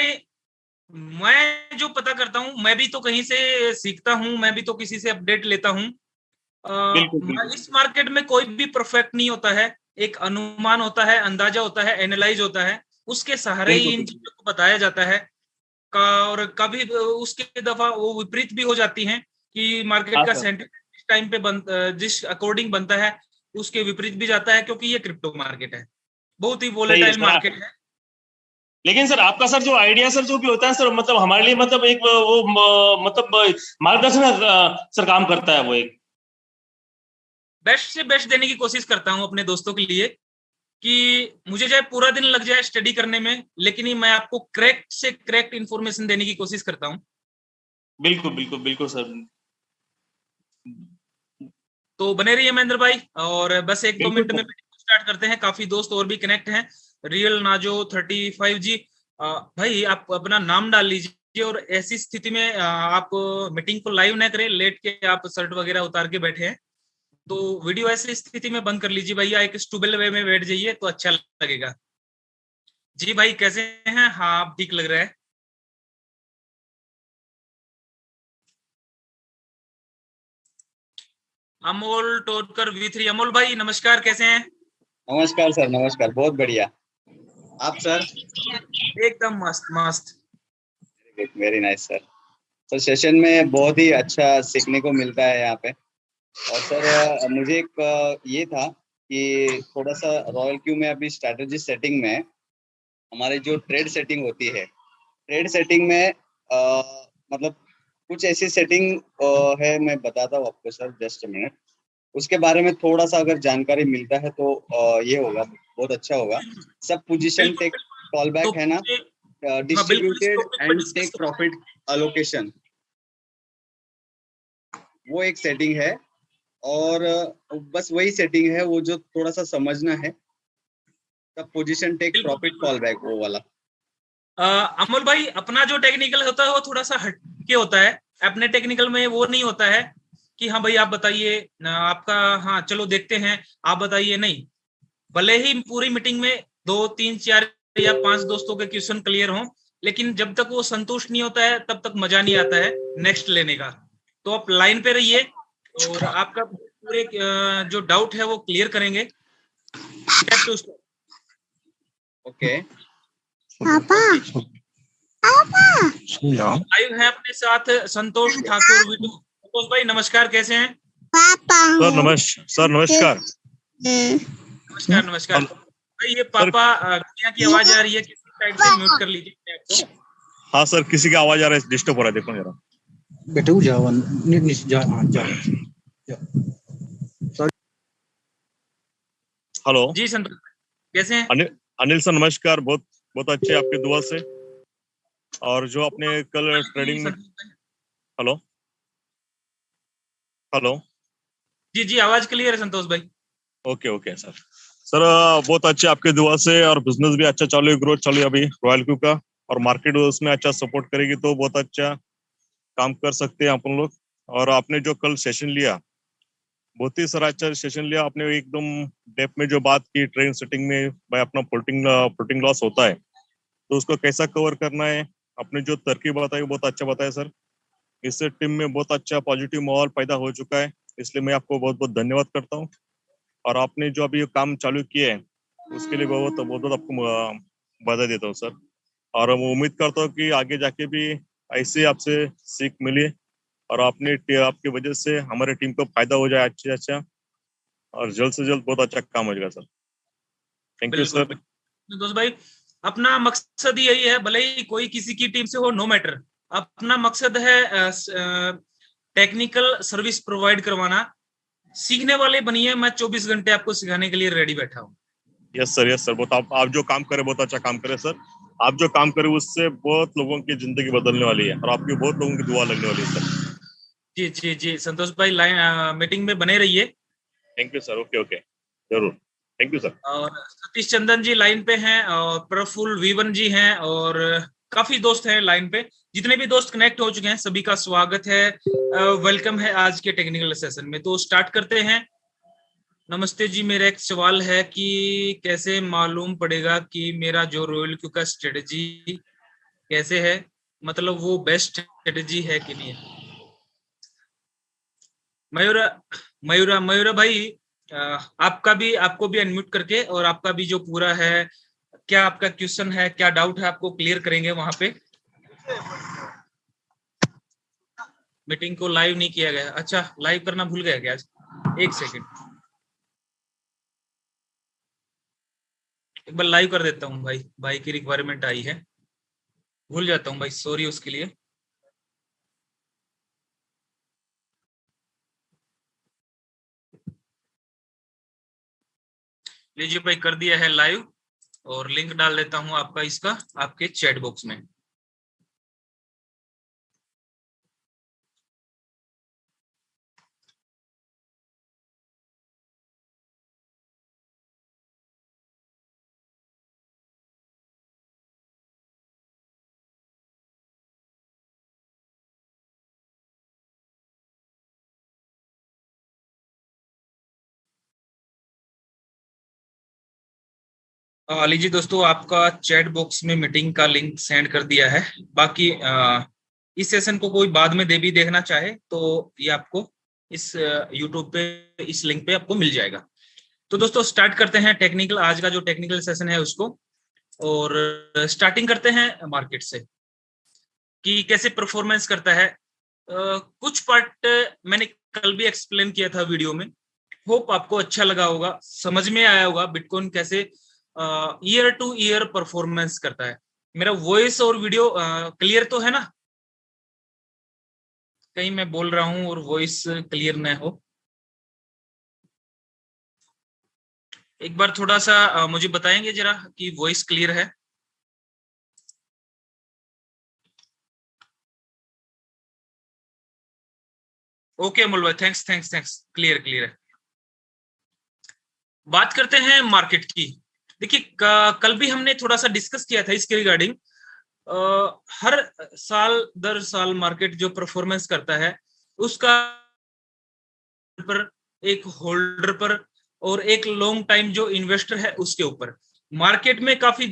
भाई, मैं जो पता करता हूँ, मैं भी तो कहीं से सीखता हूँ, मैं भी तो किसी से अपडेट लेता हूँ। बिल्कुल बिल्कुल इस मार्केट में कोई भी परफेक्ट नहीं होता है। एक अनुमान होता है, अंदाजा होता है, एनालाइज होता है, उसके सहारे ही बिल्कुल इन बिल्कुल। चीजों को बताया जाता है। और कभी उसके दफा वो विपरीत भी हो जाती हैं कि मार्केट हाँ का सर। सेंटिमेंट जिस टाइम पे जिस अकॉर्डिंग बनता है, उसके विपरीत भी जाता है, क्योंकि ये क्रिप्टो मार्केट है, बहुत ही सही है वोलेटाइल सर। मार्केट है। लेकिन सर आपका सर जो आइडिया सर जो भी होता है सर, मतलब हमारे लिए मतलब एक वो मतलब मार्गदर्शन सर काम करता है वो एक। बेस्ट से बेस्ट देने की कोशिश करता हूँ अपने दोस्तों के लिए, कि मुझे चाहे पूरा दिन लग जाए स्टडी करने में, लेकिन ही मैं आपको करेक्ट से करेक्ट इन्फॉर्मेशन देने की कोशिश करता हूँ। बिल्कुल बिल्कुल बिल्कुल सर। तो बने रहिए महेंद्र भाई, और बस एक दो बिल्कुल मिनट में सर। स्टार्ट करते हैं। काफी दोस्त और भी कनेक्ट हैं। रियल नाजो 35 जी, भाई आप अपना नाम डाल लीजिए, और ऐसी स्थिति में आप मीटिंग को लाइव ना करें, लेट के आप शर्ट वगैरह उतार के बैठे हैं, तो वीडियो ऐसी स्थिति में बंद कर लीजिए भैया, एक स्टूबल वे में बैठ जाइए तो अच्छा लगेगा। जी भाई, कैसे हैं? हाँ, आप ठीक लग रहा है। अमोल टोटकर V3, अमोल भाई नमस्कार, कैसे हैं? नमस्कार सर, नमस्कार, बहुत बढ़िया। आप सर? एकदम मस्त मस्त। Very nice sir. तो सेशन में बहुत ही अच्छा सीखने को मिलता है यहाँ पे। और सर मुझे एक ये था कि थोड़ा सा रॉयल क्यू में अभी स्ट्रैटेजी सेटिंग में हमारी जो ट्रेड सेटिंग होती है, ट्रेड सेटिंग में मतलब कुछ ऐसी सेटिंग है, मैं बताता हूँ आपको सर, जस्ट मिनट। उसके बारे में थोड़ा सा अगर जानकारी मिलता है तो ये होगा, बहुत अच्छा होगा। सब पोजीशन बिल्कुल टेक बिल्कुल। कॉल तो बैक है ना, हाँ, बिल्कुल इस डिस्ट्रीब्यूटेड टॉपिक पर एंड डिस्कस टेक करो। प्रॉफिट अलोकेशन, वो एक सेटिंग है। और बस वही सेटिंग है वो, जो थोड़ा सा समझना है। सब पोजीशन टेक बिल्कुल प्रॉफिट बिल्कुल। कॉल बैक, वो वाला। अमोल भाई, अपना जो टेक्निकल होता है वो थोड़ा सा हटके होता है। अपने टेक्निकल में वो नहीं होता है कि हाँ भाई आप बताइए, आपका, हाँ चलो देखते हैं, आप बताइए, नहीं। भले ही पूरी मीटिंग में 2 3 4 या 5 दोस्तों के क्वेश्चन क्लियर हों, लेकिन जब तक वो संतुष्ट नहीं होता है तब तक मजा नहीं आता है नेक्स्ट लेने का। तो आप लाइन पे रहिए, और आपका पूरे जो डाउट है वो क्लियर करेंगे स्टेप टू स्टेप। ओके। पापा लाइव है अपने साथ संतोष ठाकुर वीटू। संतोष भाई नमस्कार, कैसे हैं? पापा सर नमस्कार। नमस्कार नमस्कार। भाई ये पापा दुनिया की आवाज आ रही है, किसी साइड से म्यूट कर लीजिए अपने आप को। हाँ सर, किसी की आवाज आ रहा है, डिस्टर्ब हो रहा है, देखो जरा। बेटा जाओ नीचे जा, हाँ जाओ। हेलो जी संतोष, कैसे हैं? अनिल सर नमस्कार, बहुत बहुत अच्छे आपकी दुआ से। और जो आपने कल ट्रेडिंग में, हेलो हेलो, जी जी, आवाज क्लियर है संतोष भाई। Okay okay sir. सर बहुत अच्छे आपके दुआ से, और बिजनेस भी अच्छा चालू है, ग्रोथ चालू है अभी रॉयल क्यू का, और मार्केट उसमें अच्छा सपोर्ट करेगी तो बहुत अच्छा काम कर सकते हैं अपन लोग। और आपने जो कल सेशन लिया, बहुत ही सारा अच्छा सेशन लिया आपने, एकदम डेप्थ में जो बात की ट्रेन सेटिंग में भाई अपना फ्लोटिंग लॉस होता है तो उसको कैसा कवर करना है, आपने जो तरकीब बताई वो बहुत अच्छा बताया सर। इससे टीम में बहुत अच्छा पॉजिटिव माहौल पैदा हो चुका है, इसलिए मैं आपको बहुत बहुत धन्यवाद करता हूँ। और आपने जो अभी काम चालू किया है उसके लिए बहुत बहुत बहुत आपको बधाई देता हूँ सर। और मैं उम्मीद करता हूँ कि आगे जाके भी ऐसे आपसे सीख मिली, और आपकी वजह से हमारे टीम को फायदा हो जाए अच्छा अच्छा, और जल्द से जल्द बहुत अच्छा काम हो जाएगा सर। थैंक यू बिल्कुल सर। बिल्कुल दोस्त भाई, अपना मकसद यही है, भले ही कोई किसी की टीम से हो, नो मैटर। अपना मकसद है टेक्निकल सर्विस प्रोवाइड करवाना। सीखने वाले बनिए, मैं 24 घंटे आपको सिखाने के लिए रेडी बैठा हूँ। यस सर, बहुत आप जो काम करें बहुत अच्छा काम करें सर। आप जो काम करें उससे बहुत लोगों की जिंदगी बदलने वाली है, और आपकी बहुत लोगों की दुआ लगने वाली है सर। जी जी जी संतोष भाई, लाइन मीटिंग में बने रहिए। Thank you sir, okay okay, जरूर, थैंक यू सर। और सतीश चंदन जी लाइन पे हैं, और प्रफुल्ल V1 जी हैं, और काफी दोस्त हैं लाइन पे। जितने भी दोस्त कनेक्ट हो चुके हैं सभी का स्वागत है, वेलकम है आज के टेक्निकल सेशन में। तो स्टार्ट करते हैं। नमस्ते जी, मेरा एक सवाल है कि कैसे मालूम पड़ेगा कि मेरा जो रॉयल क्यू का स्ट्रेटजी कैसे है, मतलब वो बेस्ट स्ट्रेटेजी है कि नहीं है। मयूरा मयूरा मयूरा भाई, आपको भी अनम्यूट करके, और आपका भी जो पूरा है, क्या आपका क्वेश्चन है, क्या डाउट है, आपको क्लियर करेंगे वहां पे। मीटिंग को लाइव नहीं किया गया, अच्छा लाइव करना भूल गया क्या आज? एक सेकेंड, एक बार लाइव कर देता हूँ भाई, भाई की रिक्वायरमेंट आई है, भूल जाता हूँ भाई, सॉरी उसके लिए। लीजिए भाई, कर दिया है लाइव, और लिंक डाल देता हूँ आपका इसका आपके चैट बॉक्स में। लीजिए दोस्तों, आपका चैट बॉक्स में मीटिंग का लिंक सेंड कर दिया है। बाकी इस सेशन को कोई बाद में भी देखना चाहे तो ये आपको इस यूट्यूब पे इस लिंक पे आपको मिल जाएगा। तो दोस्तों स्टार्ट करते हैं टेक्निकल, आज का जो टेक्निकल सेशन है उसको, और स्टार्टिंग करते हैं मार्केट से कि कैसे परफॉर्मेंस करता है। कुछ पार्ट मैंने कल भी एक्सप्लेन किया था वीडियो में, होप आपको अच्छा लगा होगा, समझ में आया होगा बिटकॉइन कैसे ईयर टू ईयर परफॉर्मेंस करता है। मेरा वॉइस और वीडियो क्लियर तो है ना? कहीं मैं बोल रहा हूं और वॉइस क्लियर ना हो, एक बार थोड़ा सा मुझे बताएंगे जरा कि वॉइस क्लियर है। ओके अमोल भाई, thanks thanks thanks, clear clear है। बात करते हैं मार्केट की। देखिए कल भी हमने थोड़ा सा डिस्कस किया था इसके रिगार्डिंग। हर साल दर साल मार्केट जो परफॉर्मेंस करता है उसका पर, एक होल्डर पर, और एक लॉन्ग टाइम जो इन्वेस्टर है उसके ऊपर। मार्केट में काफी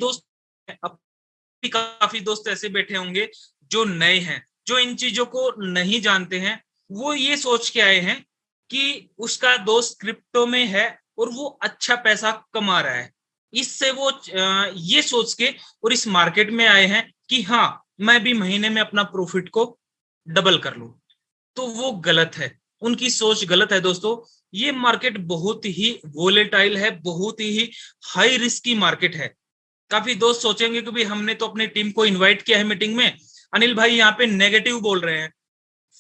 दोस्त ऐसे बैठे होंगे जो नए हैं, जो इन चीजों को नहीं जानते हैं। वो ये सोच के आए हैं कि उसका दोस्त क्रिप्टो में है और वो अच्छा पैसा कमा रहा है, इससे वो ये सोच के और इस मार्केट में आए हैं कि हाँ मैं भी महीने में अपना प्रॉफिट को डबल कर लूं। तो वो गलत है, उनकी सोच गलत है दोस्तों। ये मार्केट बहुत ही वोलेटाइल है, बहुत ही हाई रिस्क की मार्केट है। काफी दोस्त सोचेंगे कि भाई हमने तो अपनी टीम को इनवाइट किया है मीटिंग में, अनिल भाई यहाँ पे नेगेटिव बोल रहे हैं।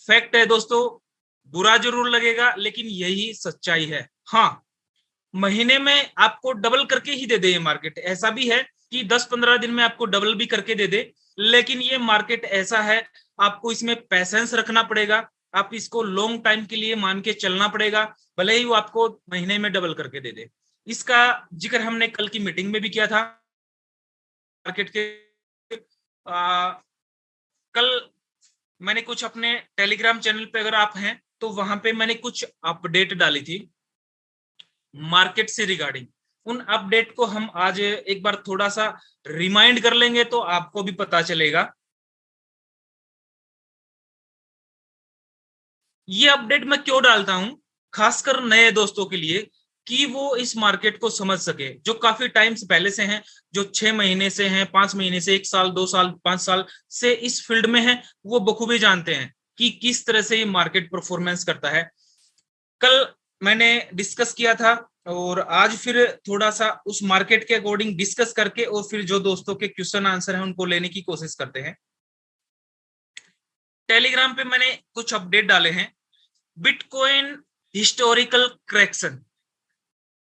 फैक्ट है दोस्तों, बुरा जरूर लगेगा लेकिन यही सच्चाई है। हाँ, महीने में आपको डबल करके ही दे दे ये मार्केट, ऐसा भी है कि 10-15 दिन में आपको डबल भी करके दे दे, लेकिन ये मार्केट ऐसा है, आपको इसमें पैसेंस रखना पड़ेगा, आप इसको लॉन्ग टाइम के लिए मान के चलना पड़ेगा, भले ही वो आपको महीने में डबल करके दे दे। इसका जिक्र हमने कल की मीटिंग में भी किया था मार्केट के। कल मैंने कुछ अपने टेलीग्राम चैनल पे, अगर आप हैं तो वहां पे मैंने कुछ अपडेट डाली थी मार्केट से रिगार्डिंग। उन अपडेट को हम आज एक बार थोड़ा सा रिमाइंड कर लेंगे तो आपको भी पता चलेगा। ये अपडेट मैं क्यों डालता हूं, खासकर नए दोस्तों के लिए, कि वो इस मार्केट को समझ सके, जो काफी टाइम से पहले से हैं, जो 6 महीने से हैं, 5 महीने से, 1 साल 2 साल 5 साल से इस फील्ड में हैं, वो बखूबी जानते हैं कि किस तरह से ये मार्केट परफॉर्मेंस करता है। कल मैंने डिस्कस किया था और आज फिर थोड़ा सा उस मार्केट के अकॉर्डिंग डिस्कस करके और फिर जो दोस्तों के क्वेश्चन आंसर है उनको लेने की कोशिश करते हैं। टेलीग्राम पे मैंने कुछ अपडेट डाले हैं। बिटकॉइन हिस्टोरिकल करेक्शन,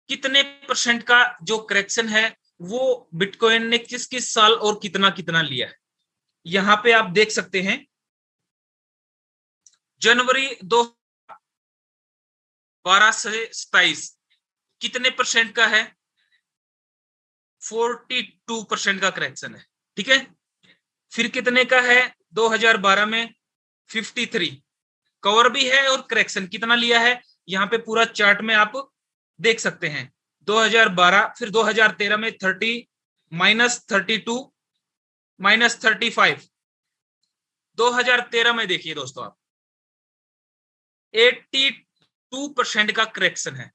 कितने % का जो करेक्शन है वो बिटकॉइन ने किस किस साल और कितना कितना लिया है, यहां पे आप देख सकते हैं। जनवरी 2012 से 27 कितने % का है? 42% का करेक्शन है, ठीक है। फिर कितने का है 2012 में? 53 कवर भी है, और करेक्शन कितना लिया है यहाँ पे पूरा चार्ट में आप देख सकते हैं। 2012, फिर 2013 में 30 -32, -35। 2013 में देखिए दोस्तों आप 82% का करेक्शन है।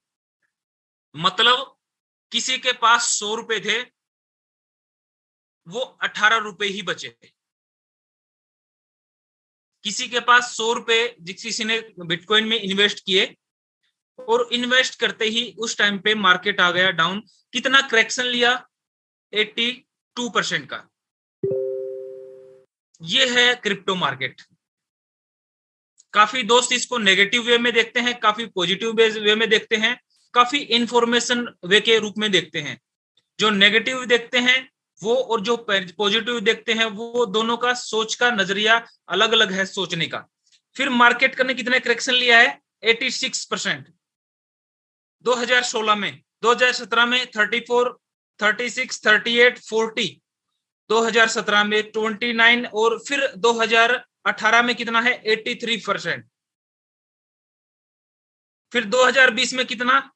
मतलब किसी के पास 100 रुपए थे, वो 18 रुपए ही बचे। किसी के पास 100 रुपए किसी ने बिटकॉइन में इन्वेस्ट किए और इन्वेस्ट करते ही उस टाइम पे मार्केट आ गया डाउन। कितना करेक्शन लिया? 82% का। ये है क्रिप्टो मार्केट। काफी दोस्त इसको नेगेटिव वे में देखते हैं, काफी पॉजिटिव वे में देखते हैं, काफी इंफॉर्मेशन वे के रूप में देखते हैं। जो नेगेटिव देखते हैं वो और जो पॉजिटिव देखते हैं वो दोनों का सोच का नजरिया अलग अलग है सोचने का। फिर मार्केट करने कितने करेक्शन लिया है? 86%। 2016 में, 2017 में 34, 36, 38, 40, 2017 में 29 और फिर 2018 में कितना है? 83%। फिर 2020 में कितना?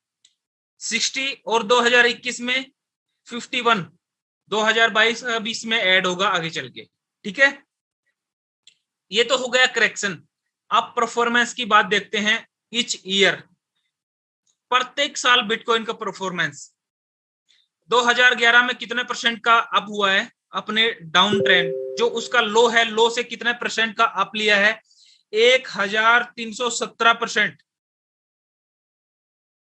60 और 2021 में 51। 2022 में ऐड होगा आगे चल के। ठीक है, ये तो हो गया करेक्शन। अब परफॉर्मेंस की बात देखते हैं। ईच ईयर, प्रत्येक साल बिटकॉइन का परफॉर्मेंस 2011 में कितने परसेंट का अप हुआ है? अपने डाउन ट्रेंड जो उसका लो है, लो से कितने परसेंट का अप लिया है? 1317%।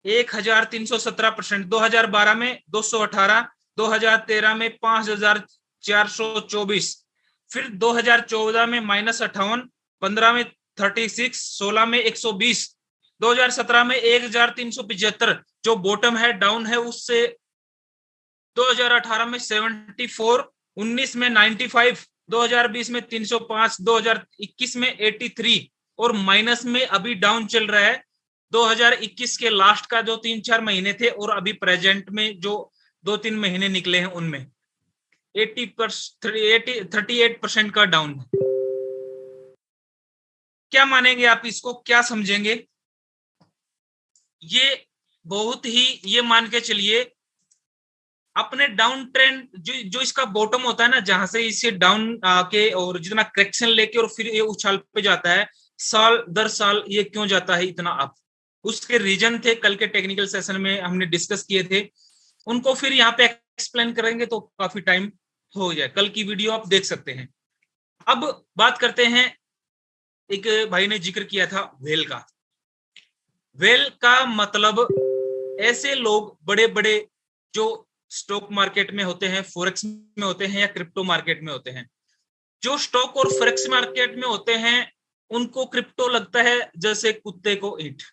1317%। 2012 में 218, 2013 में 5424, फिर 2014 में -58, 15 में 36, 16 में 120, 2017 में 1375 जो बॉटम है डाउन है उससे, 2018 में 74, 19 में 95, 2020 में 305, 2021 में 83 और माइनस में अभी डाउन चल रहा है 2021 के लास्ट का जो 3-4 महीने थे और अभी प्रेजेंट में जो 2-3 महीने निकले हैं उनमें 38% का डाउन है। क्या मानेंगे आप इसको? क्या समझेंगे? ये बहुत ही, ये मान के चलिए अपने डाउन ट्रेंड जो इसका बॉटम होता है ना, जहां से इसे डाउन आके और जितना करेक्शन लेके और फिर ये उछाल पे जाता है, साल दर साल ये क्यों जाता है इतना अप? उसके रीजन थे, कल के टेक्निकल सेशन में हमने डिस्कस किए थे, उनको फिर यहाँ पे एक्सप्लेन करेंगे तो काफी टाइम हो जाए। कल की वीडियो आप देख सकते हैं। अब बात करते हैं, एक भाई ने जिक्र किया था व्हेल का। व्हेल का मतलब ऐसे लोग बड़े बड़े जो स्टॉक मार्केट में होते हैं, फॉरेक्स में होते हैं या क्रिप्टो मार्केट में होते हैं। जो स्टॉक और फॉरेक्स मार्केट में होते हैं उनको क्रिप्टो लगता है जैसे कुत्ते को ईंट,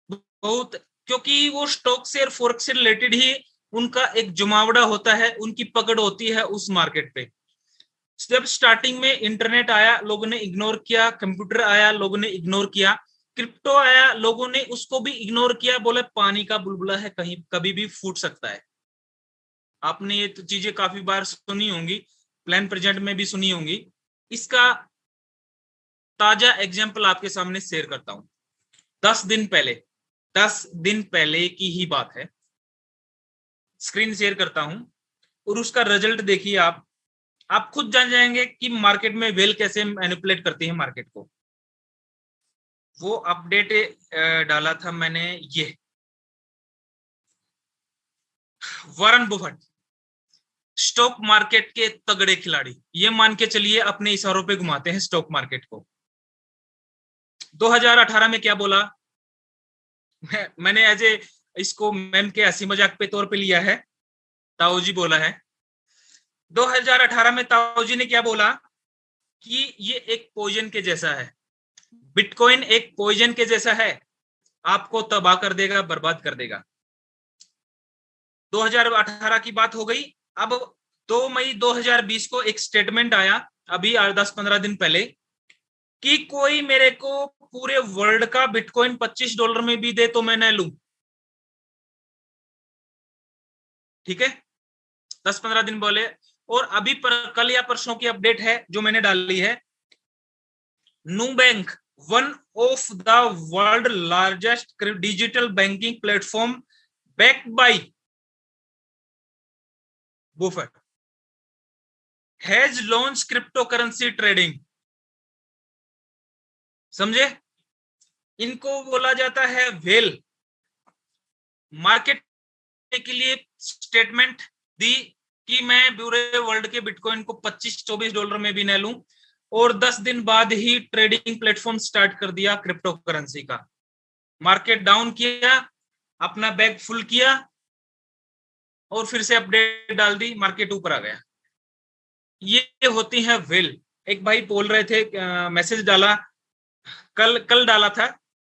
बहुत, क्योंकि वो स्टॉक से और फॉरेक्स से रिलेटेड ही उनका एक जुमावड़ा होता है, उनकी पकड़ होती है उस मार्केट पे। जब स्टार्टिंग में इंटरनेट आया लोगों ने इग्नोर किया, कंप्यूटर आया लोगों ने इग्नोर किया, क्रिप्टो आया लोगों ने उसको भी इग्नोर किया, बोले पानी का बुलबुला है, कहीं कभी भी फूट सकता है। आपने ये तो चीजें काफी बार सुनी होंगी, प्लान प्रेजेंट में भी सुनी होंगी। इसका ताजा एग्जांपल आपके सामने शेयर करता हूं। 10 दिन पहले की ही बात है, स्क्रीन शेयर करता हूं और उसका रिजल्ट देखिए। आप खुद जान जाएंगे कि मार्केट में व्हेल कैसे मैनिपुलेट करती है मार्केट को। वो अपडेट डाला था मैंने, ये वॉरेन बफेट स्टॉक मार्केट के तगड़े खिलाड़ी, ये मान के चलिए अपने इशारों पे घुमाते हैं स्टॉक मार्केट को। 2018 में क्या बोला? मैंने एज ए इसको मैम के हंसी मजाक पे तौर पे लिया है, ताऊजी बोला है। 2018 में ताऊजी ने क्या बोला कि ये एक पॉइजन के जैसा है, बिटकॉइन एक पॉइजन के जैसा है, आपको तबाह कर देगा, बर्बाद कर देगा। 2018 की बात हो गई। अब 2 मई 2020 को एक स्टेटमेंट आया, अभी 10-15 दिन पहले, कि कोई मेरे को पूरे वर्ल्ड का बिटकॉइन $25 में भी दे तो मैं न लूं। ठीक है, 10-15 दिन बोले। और अभी कल या परसों की अपडेट है जो मैंने डाली है, Nubank, one of the world largest digital banking platform, backed by Buffett, has launch crypto currency trading, समझे? इनको बोला जाता है वेल। मार्केट के लिए स्टेटमेंट दी कि मैं पूरे वर्ल्ड के बिटकॉइन को 25-24 डॉलर में भी न लूं, और 10 दिन बाद ही ट्रेडिंग प्लेटफॉर्म स्टार्ट कर दिया क्रिप्टो करेंसी का। मार्केट डाउन किया, अपना बैग फुल किया और फिर से अपडेट डाल दी, मार्केट ऊपर आ गया। ये होती है वेल। एक भाई बोल रहे थे, मैसेज डाला, कल डाला था,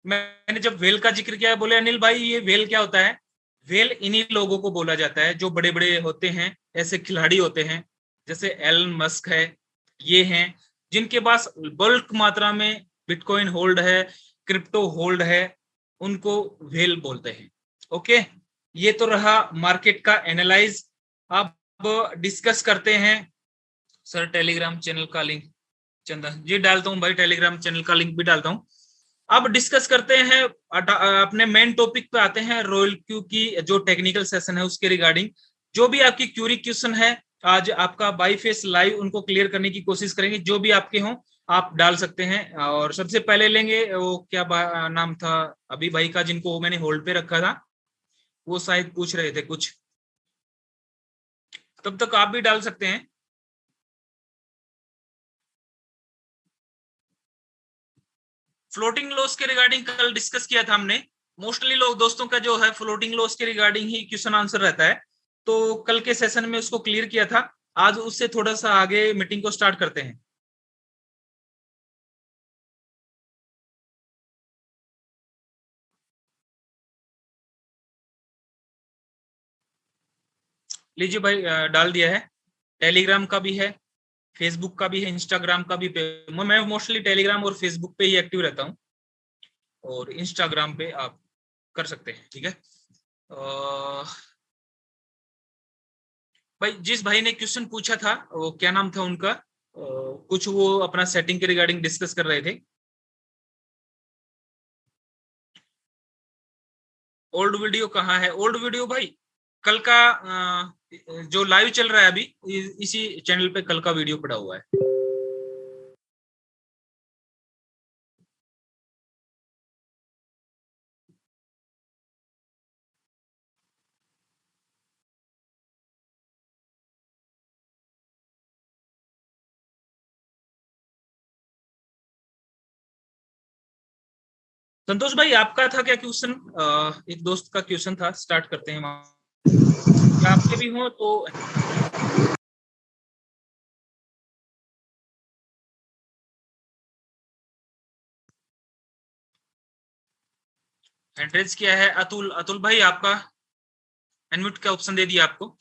मैंने जब वेल का जिक्र किया, बोले अनिल भाई ये वेल क्या होता है? वेल इन्हीं लोगों को बोला जाता है जो बड़े बड़े होते हैं, ऐसे खिलाड़ी होते हैं जैसे एलन मस्क है, ये हैं जिनके पास बल्क मात्रा में बिटकॉइन होल्ड है, क्रिप्टो होल्ड है, उनको वेल बोलते हैं। ओके, ये तो रहा मार्केट का एनालाइज। अब डिस्कस करते हैं। सर टेलीग्राम चैनल का लिंक चंदा जी डालता हूं भाई, टेलीग्राम चैनल का लिंक भी डालता हूं। अब डिस्कस करते हैं, अपने मेन टॉपिक पे आते हैं, रॉयल क्यू की जो टेक्निकल सेशन है उसके रिगार्डिंग। जो भी आपकी क्वेश्चन है आज आपका बाई फेस लाइव उनको क्लियर करने की कोशिश करेंगे, जो भी आपके हों आप डाल सकते हैं। और सबसे पहले लेंगे वो क्या नाम था अभी भाई का, जिनको मैंने होल्ड पे रखा था, वो शायद पूछ रहे थे कुछ, तब तक आप भी डाल सकते हैं। फ्लोटिंग लॉस के रिगार्डिंग कल डिस्कस किया था हमने। मोस्टली लोग दोस्तों का जो है फ्लोटिंग लॉस के रिगार्डिंग ही क्वेश्चन आंसर रहता है, तो कल के सेशन में उसको क्लियर किया था। आज उससे थोड़ा सा आगे मीटिंग को स्टार्ट करते हैं। लीजिए भाई, डाल दिया है। टेलीग्राम का भी है, फेसबुक का भी है, इंस्टाग्राम का भी। मैं मोस्टली टेलीग्राम और फेसबुक पे ही एक्टिव रहता हूँ, और इंस्टाग्राम पे आप कर सकते हैं। ठीक है भाई, जिस भाई ने क्वेश्चन पूछा था वो क्या नाम था उनका, कुछ वो अपना सेटिंग के रिगार्डिंग डिस्कस कर रहे थे। ओल्ड वीडियो कहाँ है? ओल्ड वीडियो भाई कल का जो लाइव चल रहा है अभी, इसी चैनल पे कल का वीडियो पड़ा हुआ है। संतोष भाई आपका था क्या क्वेश्चन? एक दोस्त का क्वेश्चन था, स्टार्ट करते हैं। क्या आपके भी हो तो एड्रेस क्या है? अतुल, अतुल भाई आपका अनम्यूट का ऑप्शन दे दिया आपको।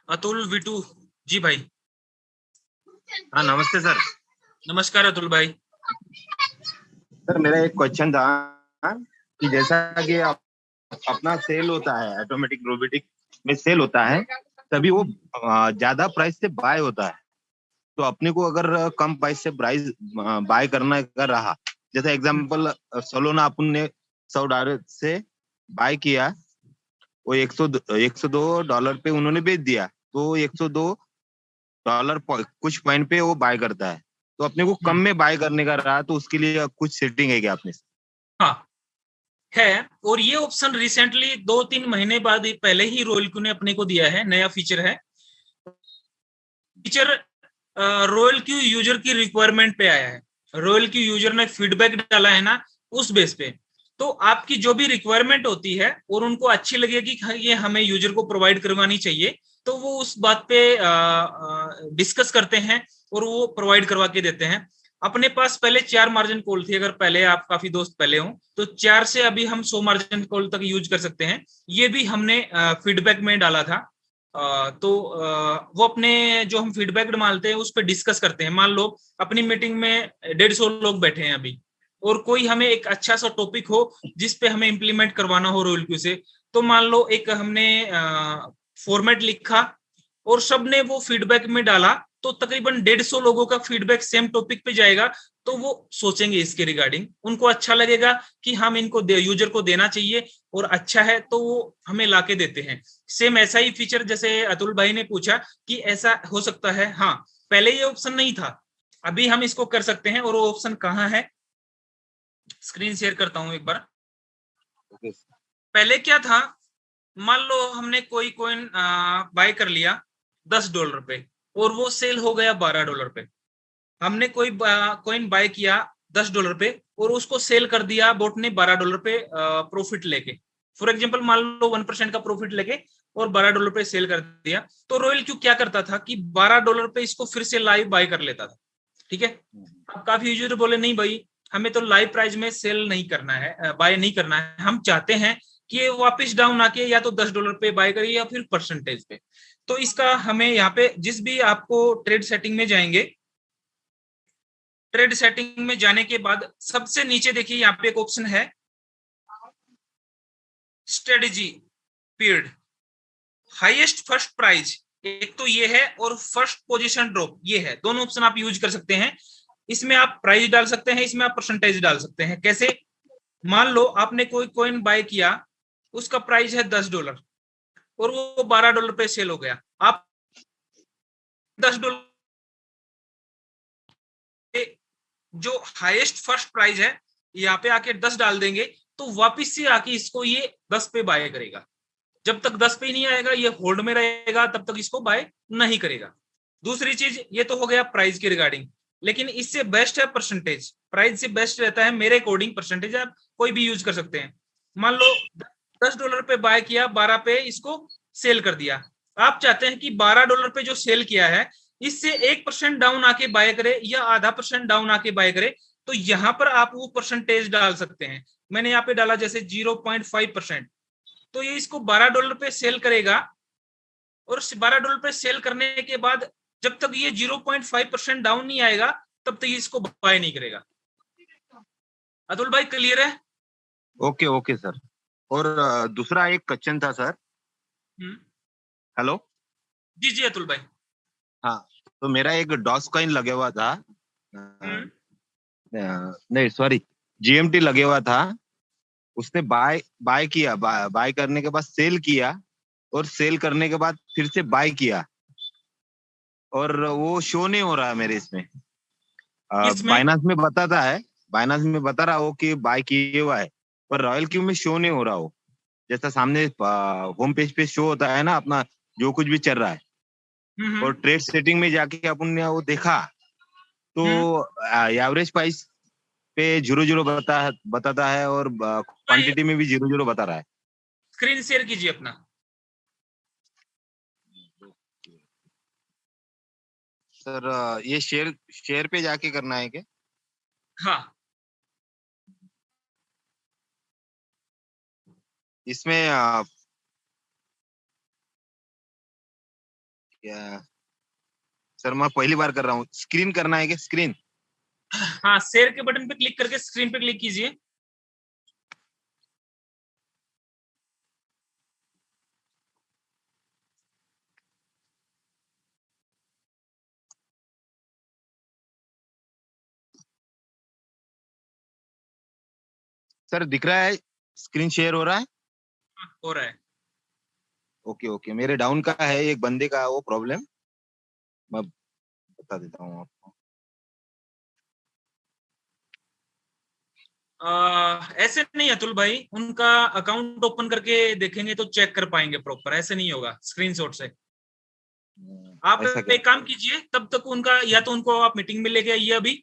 अतुल विटू जी भाई। हाँ नमस्ते सर। नमस्कार अतुल भाई। सर मेरा एक क्वेश्चन था कि जैसा कि अपना सेल होता है ऑटोमेटिक रोबोटिक में सेल होता है, तभी वो ज्यादा प्राइस से बाय होता है। तो अपने को अगर कम प्राइस से प्राइस बाय करना कर रहा, जैसे एग्जांपल सोलोना अपन ने $100 से बाय किया, वो $102 पे उन्होंने बेच दिया, तो $102 कुछ पॉइंट पे वो बाय करता है। तो अपने को कम में बाय करने का रहा, तो उसके लिए कुछ सेटिंग है क्या आपने? हाँ है, और ये ऑप्शन रिसेंटली 2-3 महीने बाद पहले ही रॉयल क्यू ने अपने को दिया है। नया फीचर है, फीचर रॉयल क्यू यूजर की रिक्वायरमेंट पे आया है। रॉयल क्यू यूजर ने फीडबैक डाला है ना, उस बेस पे। तो आपकी जो भी रिक्वायरमेंट होती है और उनको अच्छी लगेगी कि ये हमें यूजर को प्रोवाइड करवानी चाहिए, तो वो उस बात पे डिस्कस करते हैं और वो प्रोवाइड करवा के देते हैं। अपने पास पहले 4 मार्जिन कॉल थी, अगर पहले आप काफी दोस्त पहले हो तो 4 से अभी हम 100 मार्जिन कॉल तक यूज कर सकते हैं। ये भी हमने फीडबैक में डाला था। तो वो अपने जो हम फीडबैक डालते हैं उस पर डिस्कस करते हैं। मान लो अपनी मीटिंग में 150 लोग बैठे हैं अभी, और कोई हमें एक अच्छा सा टॉपिक हो जिसपे हमें इम्प्लीमेंट करवाना हो रॉयल क्यू से, तो मान लो एक हमने फॉर्मेट लिखा और सबने वो फीडबैक में डाला, तो तकरीबन 150 लोगों का फीडबैक सेम टॉपिक पे जाएगा। तो वो सोचेंगे इसके रिगार्डिंग, उनको अच्छा लगेगा कि हम इनको यूजर को देना चाहिए और अच्छा है तो वो हमें लाके देते हैं। सेम ऐसा ही फीचर जैसे अतुल भाई ने पूछा कि ऐसा हो सकता है, हाँ पहले ये ऑप्शन नहीं था, अभी हम इसको कर सकते हैं। और वो ऑप्शन कहाँ है, स्क्रीन शेयर करता हूं एक बार। पहले क्या था, मान लो हमने कोई कॉइन बाय कर लिया $10 पे और वो सेल हो गया $12 पे। हमने कोई कॉइन बाय किया $10 पे और उसको सेल कर दिया बोट ने $12 पे प्रॉफिट लेके। फॉर एग्जांपल मान लो 1% का प्रॉफिट लेके और $12 पे सेल कर दिया। तो रॉयल क्यू क्या करता था कि $12 पे इसको फिर से लाइव बाय कर लेता था। ठीक है, अब काफी यूजर बोले नहीं भाई हमें तो लाइव प्राइस में सेल नहीं करना है, बाय नहीं करना है, हम चाहते हैं कि ये वापस डाउन आके या तो $10 पे बाय करिए या फिर परसेंटेज पे। तो इसका हमें यहाँ पे जिस भी आपको ट्रेड सेटिंग में जाएंगे, ट्रेड सेटिंग में जाने के बाद सबसे नीचे देखिए यहाँ पे एक ऑप्शन है strategy period, highest first price, एक तो ये है और फर्स्ट पोजीशन ड्रॉप ये है। दोनों ऑप्शन आप यूज कर सकते हैं। इसमें आप प्राइस डाल सकते हैं, इसमें आप परसेंटेज डाल सकते हैं। कैसे, मान लो आपने कोई कॉइन बाय किया, उसका प्राइस है $10 और वो $12 पे सेल हो गया, आप $10 जो हाईएस्ट फर्स्ट प्राइस है यहाँ पे आके 10 डाल देंगे तो वापिस से आके इसको ये 10 पे बाय करेगा। जब तक 10 पे नहीं आएगा ये होल्ड में रहेगा, तब तक इसको बाय नहीं करेगा। दूसरी चीज ये तो हो गया प्राइस के रिगार्डिंग, लेकिन इससे बेस्ट है परसेंटेज। प्राइस से बेस्ट रहता है मेरे अकॉर्डिंग परसेंटेज, आप कोई भी यूज कर सकते हैं। मान लो $10 पे बाय किया, 12 पे इसको सेल कर दिया। आप चाहते हैं कि $12 पे जो सेल किया है इससे 1% डाउन आके बाय करे या आधा % डाउन आके बाय करे, तो यहां पर आप वो परसेंटेज डाल सकते हैं। मैंने यहाँ पे डाला जैसे 0.5%, तो ये इसको $12 पे सेल करेगा और $12 पे सेल करने के बाद जब तक ये 0.5% डाउन नहीं आएगा तब तक इसको बाय नहीं करेगा। अतुल भाई क्लियर है? Okay okay sir. और दूसरा एक क्वेश्चन था सर। हेलो जी जी अतुल भाई। हाँ, तो मेरा एक डॉस कॉइन लगे हुआ था, नहीं सॉरी जीएमटी लगे हुआ था। उसने बाय किया, बाय करने के बाद सेल किया और सेल करने के बाद फिर से बाय किया और वो शो नहीं हो रहा है मेरे इसमें। बाइनांस में बताता है, बाइनांस में बता रहा हो कि बाय किए हुआ है, पर रॉयल क्यू में शो नहीं हो रहा हो। जैसा सामने होम पेज पे शो होता है ना अपना जो कुछ भी चल रहा है, और ट्रेड सेटिंग में जाके अपन ने वो देखा तो एवरेज प्राइस पे 0 बताता है और क्वांटिटी में भी 0 बता रहा है। स्क्रीन शेयर कीजिए अपना। सर ये शेयर पे जाके करना है क्या? हाँ, इसमें क्या सर, मैं पहली बार कर रहा हूँ। स्क्रीन करना है क्या? स्क्रीन, हाँ शेयर के बटन पे क्लिक करके स्क्रीन पे क्लिक कीजिए। सर दिख रहा है, स्क्रीन शेयर हो रहा है? हो रहा है। ओके ओके, मेरे डाउन का है एक बंदे का वो प्रॉब्लम, मैं बता देता हूँ आपको। ऐसे नहीं अतुल भाई, उनका अकाउंट ओपन करके देखेंगे तो चेक कर पाएंगे प्रॉपर, ऐसे नहीं होगा स्क्रीनशॉट से। आप एक काम कीजिए, तब तक उनका या तो उनको आप मीटिंग में लेके आइए अभी,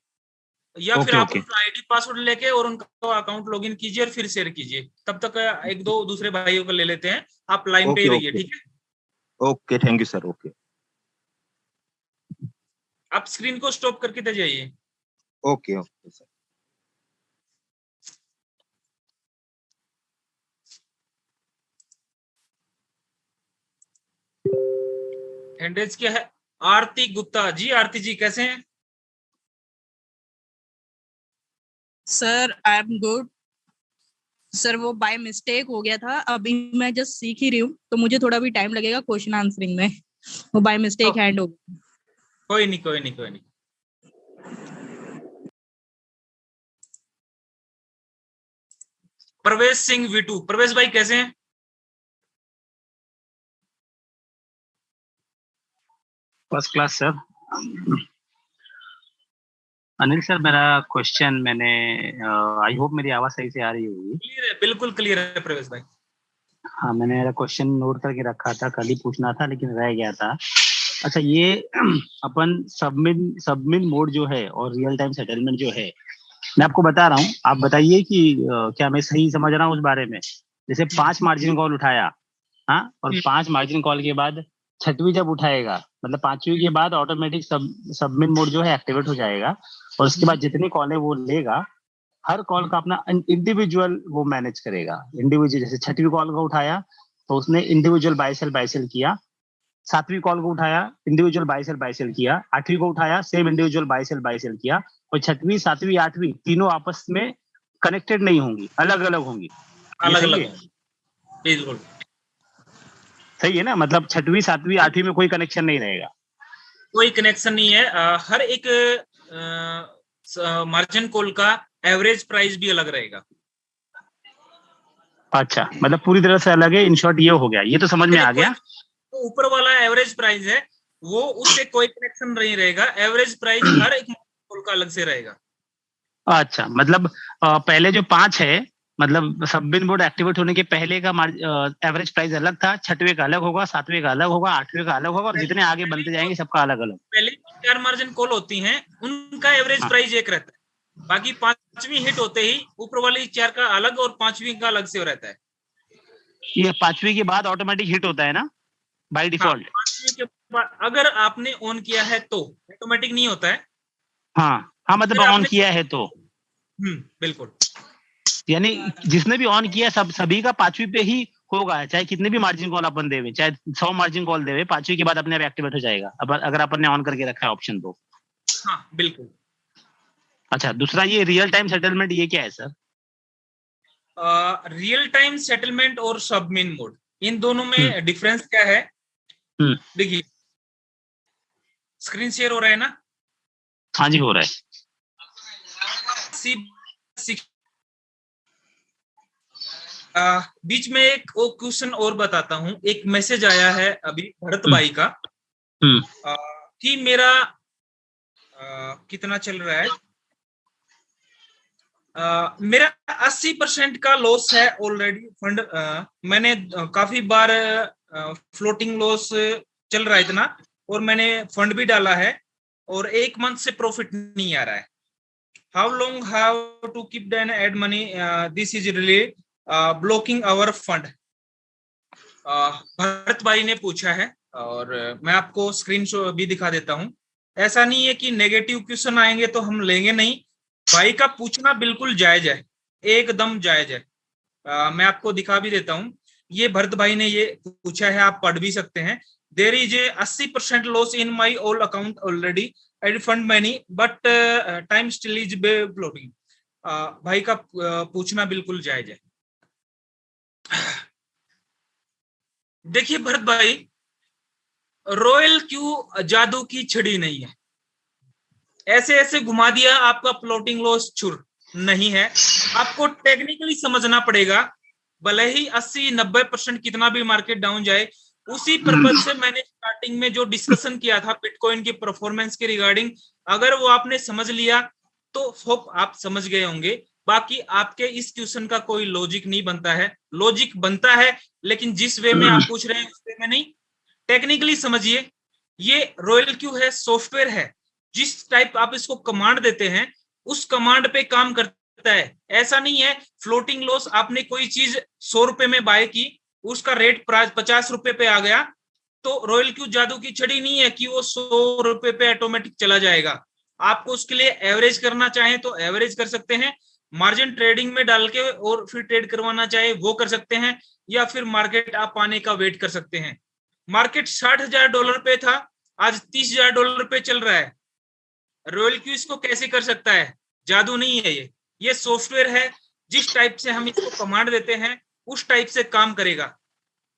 या फिर आप उनका आईडी पासवर्ड लेके और उनका अकाउंट लॉगिन कीजिए और फिर शेयर कीजिए। तब तक एक दो दूसरे भाइयों को ले लेते हैं, आप लाइन पे ही रहिए, ठीक है? Okay, thank you sir. Okay आप स्क्रीन को स्टॉप करके दे जाइए। Okay okay sir. हैंडल्स क्या है? आरती गुप्ता जी। आरती जी कैसे हैं? Sir I am good sir. वो बाय मिस्टेक हो गया था, अभी मैं जस्ट सीख ही रही हूँ, तो मुझे थोड़ा भी टाइम लगेगा क्वेश्चन आंसरिंग में। वो बाय मिस्टेक हैंड हो गया। कोई नहीं कोई नहीं कोई नहीं। प्रवेश सिंह वीटू। प्रवेश भाई कैसे हैं? First class sir. Anil sir, मेरा क्वेश्चन मैंने आई होप मेरी आवाज सही से आ रही होगी। क्लियर है, बिल्कुल क्लियर है प्रवेश भाई। हाँ, मैंने मेरा क्वेश्चन नोट करके रखा था, कल ही पूछना था लेकिन रह गया था। अच्छा, ये अपन सबमिन मोड जो है और रियल टाइम सेटलमेंट जो है, मैं आपको बता रहा हूँ, आप बताइए कि क्या मैं सही समझ रहा हूँ उस बारे में। जैसे 5 मार्जिन कॉल उठाया, हाँ, और 5 मार्जिन कॉल के बाद 6वीं जब उठाएगा, मतलब 5वीं के बाद ऑटोमेटिक सबमिट मोड जो है एक्टिवेट हो जाएगा, और उसके बाद जितनी कॉल है वो लेगा, हर कॉल का अपना इंडिविजुअल वो मैनेज करेगा। इंडिविजुअल, जैसे 6वीं कॉल को उठाया तो उसने इंडिविजुअल बाय सेल किया, 7वीं कॉल को उठाया इंडिविजुअल बाय सेल किया, 8वीं को उठाया सेम इंडिविजुअल बाय सेल किया, और 6वीं 7वीं 8वीं तीनों आपस में कनेक्टेड नहीं होंगी, अलग अलग होंगी। अलग अलग, बिल्कुल सही है ना? मतलब 6वीं 7वीं 8वीं में कोई कनेक्शन नहीं रहेगा, कोई कनेक्शन नहीं है। हर एक मार्जिन कॉल का एवरेज प्राइस भी अलग रहेगा। अच्छा, मतलब पूरी तरह से अलग है। इन शॉर्ट ये हो गया, ये तो समझ में आ गया। तो ऊपर वाला एवरेज प्राइस है वो, उससे कोई कनेक्शन नहीं रहेगा। एवरेज प्राइस हर एक कॉल का अलग से रहेगा। अच्छा, मतलब पहले जो 5 है, मतलब सबमिट मोड एक्टिवेट होने के पहले का एवरेज प्राइस अलग था, 6वें का अलग होगा, 7वें का अलग होगा, 8वें का अलग होगा, और जितने आगे बनते जाएंगे सबका अलग अलग। पहले 4 मार्जिन कॉल होती हैं, उनका एवरेज प्राइस एक रहता है। बाकी 5वीं हिट होते ही ऊपर वाली 4 का अलग और 5वीं का अलग से रहता है। ये 5वीं के बाद ऑटोमेटिक हिट होता है ना बाय डिफॉल्ट? 5वीं के बाद अगर आपने ऑन किया है तो ऑटोमेटिक नहीं होता है। हाँ, मतलब ऑन किया है तो बिल्कुल, यानी जिसने भी ऑन किया सभी का 5वीं पे ही होगा, चाहे कितने भी मार्जिन कॉल अपन देवे, चाहे 100 मार्जिन कॉल देवे, 5वीं के बाद अपने आप एक्टिवेट हो जाएगा, अगर अपन ने ऑन करके रखा है ऑप्शन तो। हाँ बिल्कुल। अच्छा, दूसरा ये रियल टाइम सेटलमेंट, ये क्या है सर? रियल टाइम सेटलमेंट और सबमिन मोड, इन दोनों में डिफरेंस क्या है? देखिए, स्क्रीन शेयर हो रहा है ना? हाँ जी, हो रहा है। बीच में एक क्वेश्चन और बताता हूं। एक मैसेज आया है अभी भरत भाई का कि मेरा कितना चल रहा है, मेरा 80% का लॉस है ऑलरेडी। फंड मैंने काफी बार फ्लोटिंग लॉस चल रहा है इतना, और मैंने फंड भी डाला है और 1 मंथ से प्रॉफिट नहीं आ रहा है। How long how to keep then add money, this is really blocking our fund. Bharat भाई ने पूछा है, और मैं आपको स्क्रीन शॉट भी दिखा देता हूं। ऐसा नहीं है कि नेगेटिव क्वेश्चन आएंगे तो हम लेंगे नहीं, भाई का पूछना बिल्कुल जायज है, एकदम जायज है। मैं आपको दिखा भी देता हूं। ये भरत भाई ने ये पूछा है, आप पढ़ भी सकते हैं। There is a 80% loss in my all account already, I refund money but time still is floating. भाई का पूछना बिल्कुल जायज है। देखिए भरत भाई, रॉयल क्यू जादू की छड़ी नहीं है, ऐसे ऐसे घुमा दिया आपका फ्लोटिंग लॉस छुर नहीं है। आपको टेक्निकली समझना पड़ेगा। भले ही 80-90% कितना भी मार्केट डाउन जाए, उसी पर्पज से मैंने स्टार्टिंग में जो डिस्कशन किया था बिटकॉइन की परफॉर्मेंस के रिगार्डिंग, अगर वो आपने समझ लिया तो होप आप समझ गए होंगे। बाकी आपके इस क्वेश्चन का कोई लॉजिक नहीं बनता है। लॉजिक बनता है लेकिन जिस वे में आप पूछ रहे हैं उस वे में नहीं। टेक्निकली समझिए, ये रॉयल क्यू है, सॉफ्टवेयर है। जिस टाइप आप इसको कमांड देते हैं उस कमांड पे काम करता है। ऐसा नहीं है फ्लोटिंग लॉस, आपने कोई चीज 100 रुपए में बाय की, उसका रेट 50 रुपए पे आ गया, तो रॉयल क्यू जादू की छड़ी नहीं है कि वो 100 रुपए पे ऑटोमेटिक चला जाएगा। आपको उसके लिए एवरेज करना चाहे तो एवरेज कर सकते हैं, मार्जिन ट्रेडिंग में डाल के और फिर ट्रेड करवाना चाहे वो कर सकते हैं, या फिर मार्केट आप आने का वेट कर सकते हैं। मार्केट $60,000 पे था, आज $30,000 पे चल रहा है। रॉयल क्यू इसको कैसे कर सकता है? जादू नहीं है ये सॉफ्टवेयर है। जिस टाइप से हम इसको कमांड देते हैं उस टाइप से काम करेगा।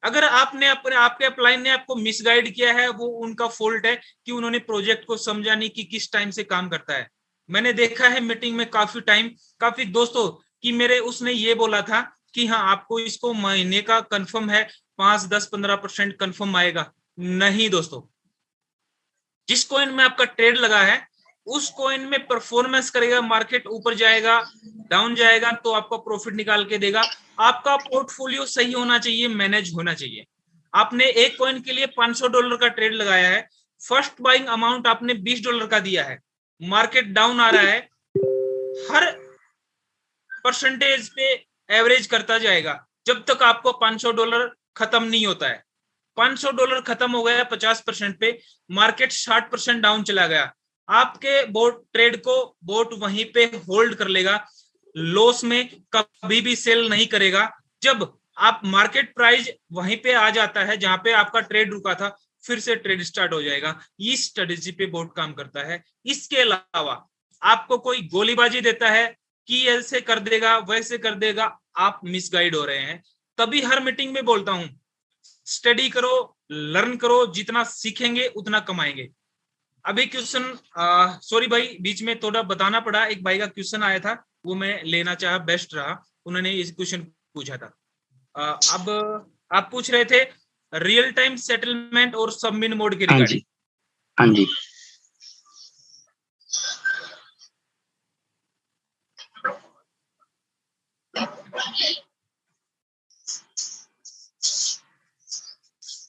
अगर आपने आपके अपलाइन ने आपको मिसगाइड किया है, वो उनका फॉल्ट है कि उन्होंने प्रोजेक्ट को समझा नहीं कि किस टाइम से काम करता है। मैंने देखा है मीटिंग में काफी दोस्तों कि मेरे उसने ये बोला था कि हाँ आपको इसको महीने का कंफर्म है 5, 10, 15% कंफर्म आएगा। नहीं दोस्तों, जिस कॉइन में आपका ट्रेड लगा है उस कॉइन में परफॉर्मेंस करेगा, मार्केट ऊपर जाएगा डाउन जाएगा तो आपका प्रॉफिट निकाल के देगा। आपका पोर्टफोलियो सही होना चाहिए, मैनेज होना चाहिए। आपने एक कॉइन के लिए $500 का ट्रेड लगाया है, फर्स्ट बाइंग अमाउंट आपने $20 का दिया है, मार्केट डाउन आ रहा है, हर परसेंटेज पे एवरेज करता जाएगा जब तक आपको $500 खत्म नहीं होता है। $500 खत्म हो गया 50% पे, मार्केट 60% डाउन चला गया, आपके बोट ट्रेड को बोट वहीं पे होल्ड कर लेगा, लॉस में कभी भी सेल नहीं करेगा। जब आप मार्केट प्राइस वहीं पे आ जाता है जहां पे आपका ट्रेड रुका था, फिर से ट्रेड स्टार्ट हो जाएगा। इस स्ट्रेटेजी पे बोट काम करता है। इसके अलावा आपको कोई गोलीबाजी देता है कि ऐसे कर देगा वैसे कर देगा, आप मिसगाइड हो रहे हैं। तभी हर मीटिंग में बोलता हूं, स्टडी करो, लर्न करो, जितना सीखेंगे उतना कमाएंगे। अभी क्वेश्चन, सॉरी भाई बीच में थोड़ा बताना पड़ा, एक भाई का क्वेश्चन आया था वो मैं लेना चाहा, बेस्ट रहा, उन्होंने इस क्वेश्चन पूछा था। अब आप पूछ रहे थे रियल टाइम सेटलमेंट और सबमिन मोड के रिगार्डिंग। हाँ जी।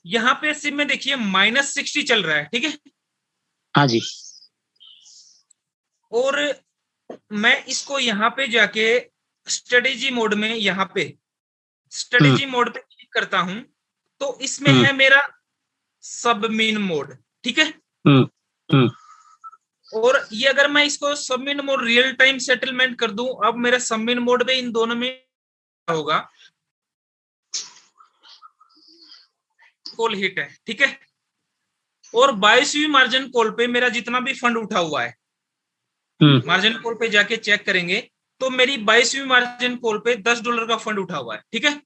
यहाँ पे सिम में देखिए -60 चल रहा है, ठीक है। हाँ जी। और मैं इसको यहाँ पे जाके स्ट्रेटेजी मोड में, यहाँ पे स्ट्रेटेजी मोड पे क्लिक करता हूं तो इसमें है मेरा सबमिन मोड, ठीक है। और ये अगर मैं इसको सबमिन मोड रियल टाइम सेटलमेंट कर दूं, अब मेरा सबमिन मोड पे इन दोनों में होगा, कॉल हिट है, ठीक है। और 22वीं मार्जिन कॉल पे मेरा जितना भी फंड उठा हुआ है, मार्जिन कॉल पे जाके चेक करेंगे तो मेरी 22वीं मार्जिन कॉल पे $10 का फंड उठा हुआ है, ठीक है।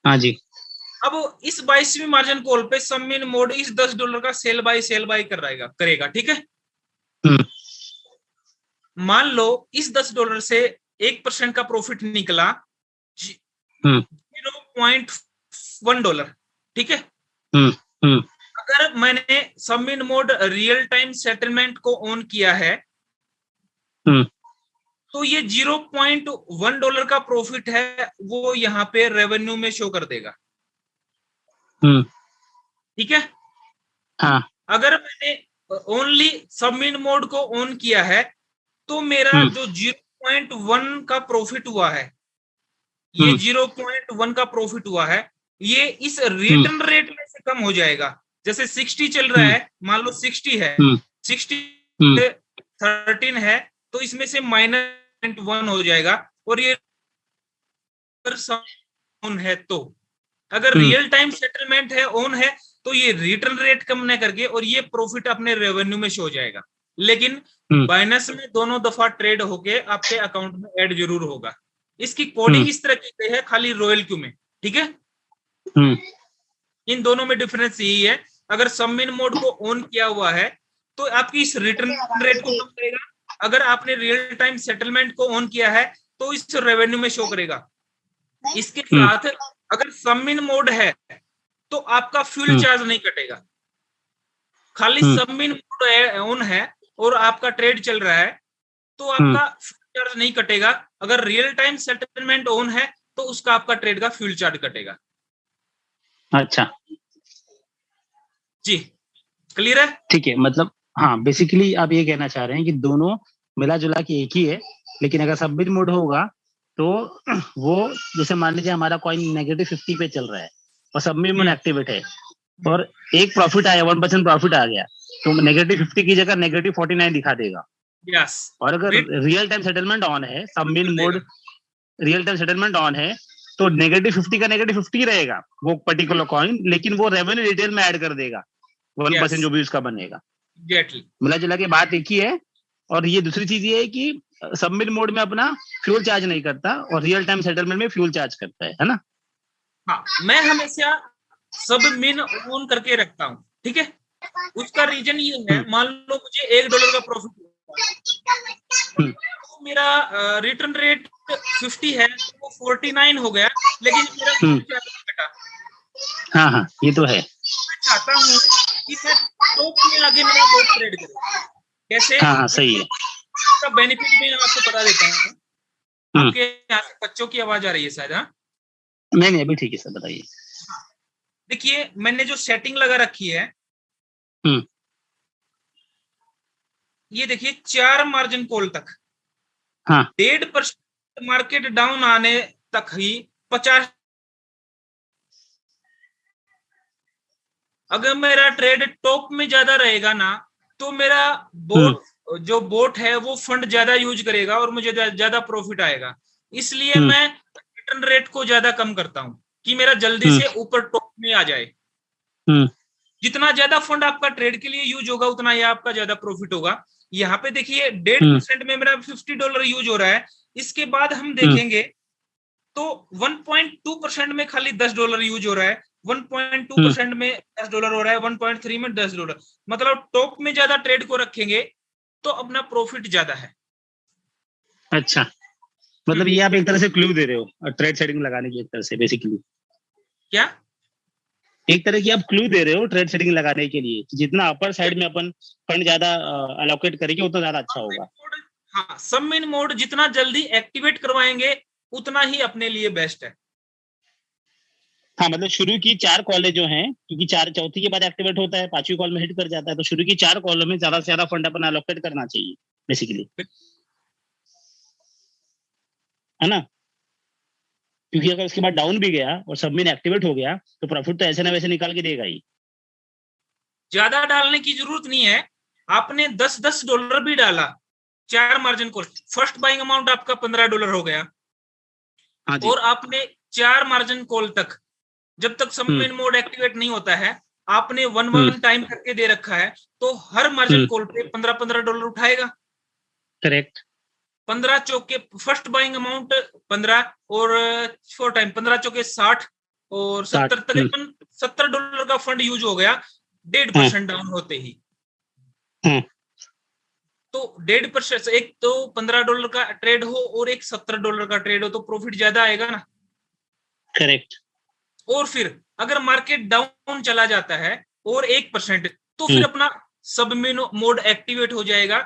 हाँ जी। अब इस 22वीं मार्जिन कॉल पे सबमिन मोड इस $10 का सेल बाय करेगा, ठीक है। मान लो इस $10 से 1% का प्रॉफिट निकला, $0.1, ठीक है। अगर मैंने सबमिन मोड रियल टाइम सेटलमेंट को ऑन किया है तो ये $0.1 का प्रॉफिट है वो यहाँ पे रेवेन्यू में शो कर देगा, ठीक है। हाँ। अगर मैंने ओनली सबमिन मोड को ऑन किया है तो मेरा जो 0.1 का प्रॉफिट हुआ है, ये 0.1 का प्रॉफिट हुआ है, ये इस रिटर्न रेट में से कम हो जाएगा। जैसे 60 चल रहा है, मान लो 60 है, 60 13 है, तो इसमें से -1 हो जाएगा। और ये ऑन है तो अगर रियल टाइम सेटलमेंट है, ऑन है, तो ये रिटर्न रेट कम न करके और ये प्रॉफिट अपने रेवेन्यू में शो हो जाएगा। लेकिन बाइनेंस में दोनों दफा ट्रेड होके आपके अकाउंट में ऐड जरूर होगा। इसकी कोडिंग इस तरह की है खाली रॉयल क्यू में, ठीक है। इन दोनों में डिफरेंस यही है, अगर सबमिन मोड को ऑन किया हुआ है तो आपकी इस रिटर्न रेट को कम करेगा, अगर आपने रियल टाइम सेटलमेंट को ऑन किया है तो इस रेवेन्यू में शो करेगा। इसके साथ अगर सबमिन मोड है तो आपका फ्यूल चार्ज नहीं कटेगा, खाली सबमिन मोड ऑन है और आपका ट्रेड चल रहा है तो आपका फ्यूल चार्ज नहीं कटेगा। अगर रियल टाइम सेटलमेंट ऑन है तो उसका आपका ट्रेड का फ्यूल चार्ज कटेगा। अच्छा जी, क्लियर है? ठीक है, मतलब हाँ, बेसिकली आप ये कहना चाह रहे हैं कि दोनों मिला जुला के एक ही है, लेकिन अगर सबमिट मोड होगा तो वो, जैसे मान लीजिए हमारा कॉइन -50 पे चल रहा है और सबमिट मोड एक्टिवेट है और एक प्रॉफिट आया, 1% प्रॉफिट आ गया, तो -50 की जगह -49 दिखा देगा। यस। और अगर रियल टाइम सेटलमेंट ऑन है, submit mode real time settlement on है, तो -50 का -50 रहेगा वो पर्टिकुलर कॉइन, लेकिन वो रेवेन्यू डिटेल में ऐड कर देगा 1% जो भी उसका बनेगा। मिला जुला के बात एक ही है। और ये दूसरी चीज ये है कि सबमिट मोड में अपना फ्यूल चार्ज नहीं करता और रियल टाइम सेटलमेंट में फ्यूल चार्ज करता है ना। हाँ, मैं हमेशा सबमिन ऑन करके रखता हूँ, ठीक है। उसका रीजन ये है, मान लो मुझे $1 का प्रॉफिट हुआ, मेरा रिटर्न रेट 50 है, तो वो 49 हो गया, लेकिन मेरा घटा। हाँ हाँ, ये तो है। मैं चाहता हूँ कि मैं टॉप में आगे मेरा बहुत ट्रेड करूँ। कैसे? हाँ हाँ, सही है। इसका बेनिफिट मैं आपको बता देता हूँ। आपके यहाँ से बच्चों की आवाज आ रही है शायद? हाँ, नहीं अभी ठीक है सर, बताइए। देखिए, मैंने जो सेटिंग लगा रखी है, ये देखिए 4 मार्जिन कॉल तक, हाँ 1.5% मार्केट डाउन आने तक ही 50। अगर मेरा ट्रेड टॉप में ज्यादा रहेगा ना, तो मेरा जो बोट है वो फंड ज्यादा यूज करेगा और मुझे ज्यादा प्रॉफिट आएगा। इसलिए मैं रिटर्न रेट को ज्यादा कम करता हूँ कि मेरा जल्दी से ऊपर टॉप में आ जाए। जितना ज्यादा फंड आपका ट्रेड के लिए यूज होगा, उतना ही आपका ज्यादा प्रॉफिट होगा। यहाँ पे देखिए 1.5% में मेरा $50 यूज हो रहा है। इसके बाद हम देखेंगे तो 1.2% में खाली $10 यूज हो रहा है, 1.2% में $10 हो रहा है, 1.3 में $10। मतलब टॉप में ज्यादा ट्रेड को रखेंगे तो अपना प्रॉफिट ज्यादा है। अच्छा, मतलब ये आप एक तरह से क्लू दे रहे हो ट्रेड सेटिंग लगाने की, एक तरह से बेसिकली। क्या? एक तरह की आप क्लू दे रहे हो ट्रेड सेटिंग लगाने के लिए, जितना अपर साइड में अपन फंड ज्यादा अलोकेट करेंगे उतना ज्यादा अच्छा होगा। हाँ, सबमिन मोड जितना जल्दी एक्टिवेट करवाएंगे उतना ही अपने लिए बेस्ट है। हाँ, मतलब शुरू की 4 कॉलें जो हैं, क्योंकि चौथी के बाद एक्टिवेट होता है, 5वीं कॉल में हिट कर जाता है, तो शुरू की 4 कॉलों में ज्यादा से ज्यादा फंड अपन अलोकेट करना चाहिए बेसिकली, है ना? क्योंकि अगर उसके बाद डाउन भी गया और सबमिन एक्टिवेट हो गया तो प्रॉफिट तो ऐसे ना वैसे निकाल के देगा ही। ज्यादा डालने की जरूरत नहीं है। आपने $10 भी डाला 4 margin call, first buying amount आपका $15 हो गया। हाँ जी। और आपने 4 मार्जिन कॉल तक, जब तक सबमिन मोड एक्टिवेट नहीं होता है, आपने 1 टाइम करके दे रखा है, तो हर मार्जिन कॉल पे $15 उठाएगा। करेक्ट। 15 चौके फर्स्ट बाइंग अमाउंट 15 और 4 टाइम 15 चौके 60 और 70, तकरीबन $70 का फंड यूज हो गया 1.5% डाउन होते ही। तो 1.5%, एक तो $15 का ट्रेड हो और एक $70 का ट्रेड हो, तो प्रॉफिट ज्यादा आएगा ना। करेक्ट। और फिर अगर मार्केट डाउन चला जाता है और 1%, तो फिर अपना सबमिन मोड एक्टिवेट हो जाएगा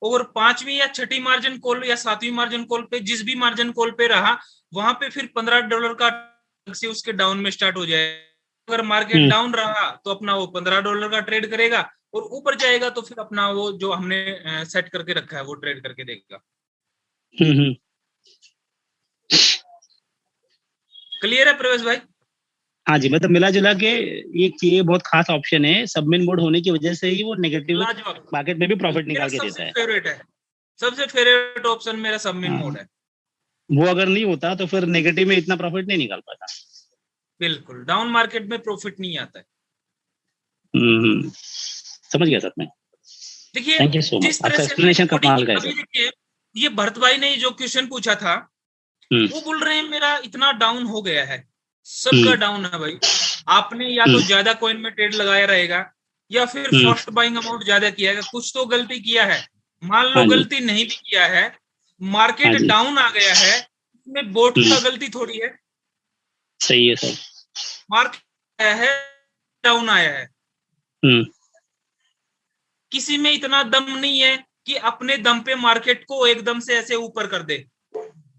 और 5वीं या 6ठी मार्जिन कॉल या 7वीं मार्जिन कॉल पे, जिस भी मार्जिन कॉल पे रहा, वहां पे फिर $15 का से उसके डाउन में स्टार्ट हो जाएगा। अगर मार्केट डाउन रहा तो अपना वो $15 का ट्रेड करेगा और ऊपर जाएगा तो फिर अपना वो जो हमने सेट करके रखा है वो ट्रेड करके देगा। क्लियर है प्रवेश भाई? हाँ जी, मतलब मिला जुला के ये बहुत खास ऑप्शन है। सबमिन मोड होने की वजह से ही वो नेगेटिव मार्केट में भी प्रॉफिट निकाल के देता है। फेवरेट है, सबसे फेवरेट ऑप्शन मेरा सबमिन मोड है। वो अगर नहीं होता तो फिर नेगेटिव में इतना प्रॉफिट नहीं निकाल पाता। बिल्कुल, डाउन मार्केट में प्रॉफिट नहीं आता है। समझ गया सर मैं। देखिए, थैंक यू सो मच, आपका एक्सप्लेनेशन कमाल का है सर। देखिए, ये भरत भाई ने जो क्वेश्चन पूछा था, वो बोल रहे हैं मेरा इतना डाउन हो गया है। सबका डाउन है भाई। आपने या तो ज्यादा कॉइन में ट्रेड लगाया रहेगा या फिर फर्स्ट बाइंग अमाउंट ज्यादा किया है, कुछ तो गलती किया है। मान लो गलती नहीं भी किया है, मार्केट डाउन आ गया है, इसमें बोट का गलती थोड़ी है। सही है सर। मार्केट आया है, डाउन आया है, किसी में इतना दम नहीं है कि अपने दम पे मार्केट को एकदम से ऐसे ऊपर कर दे।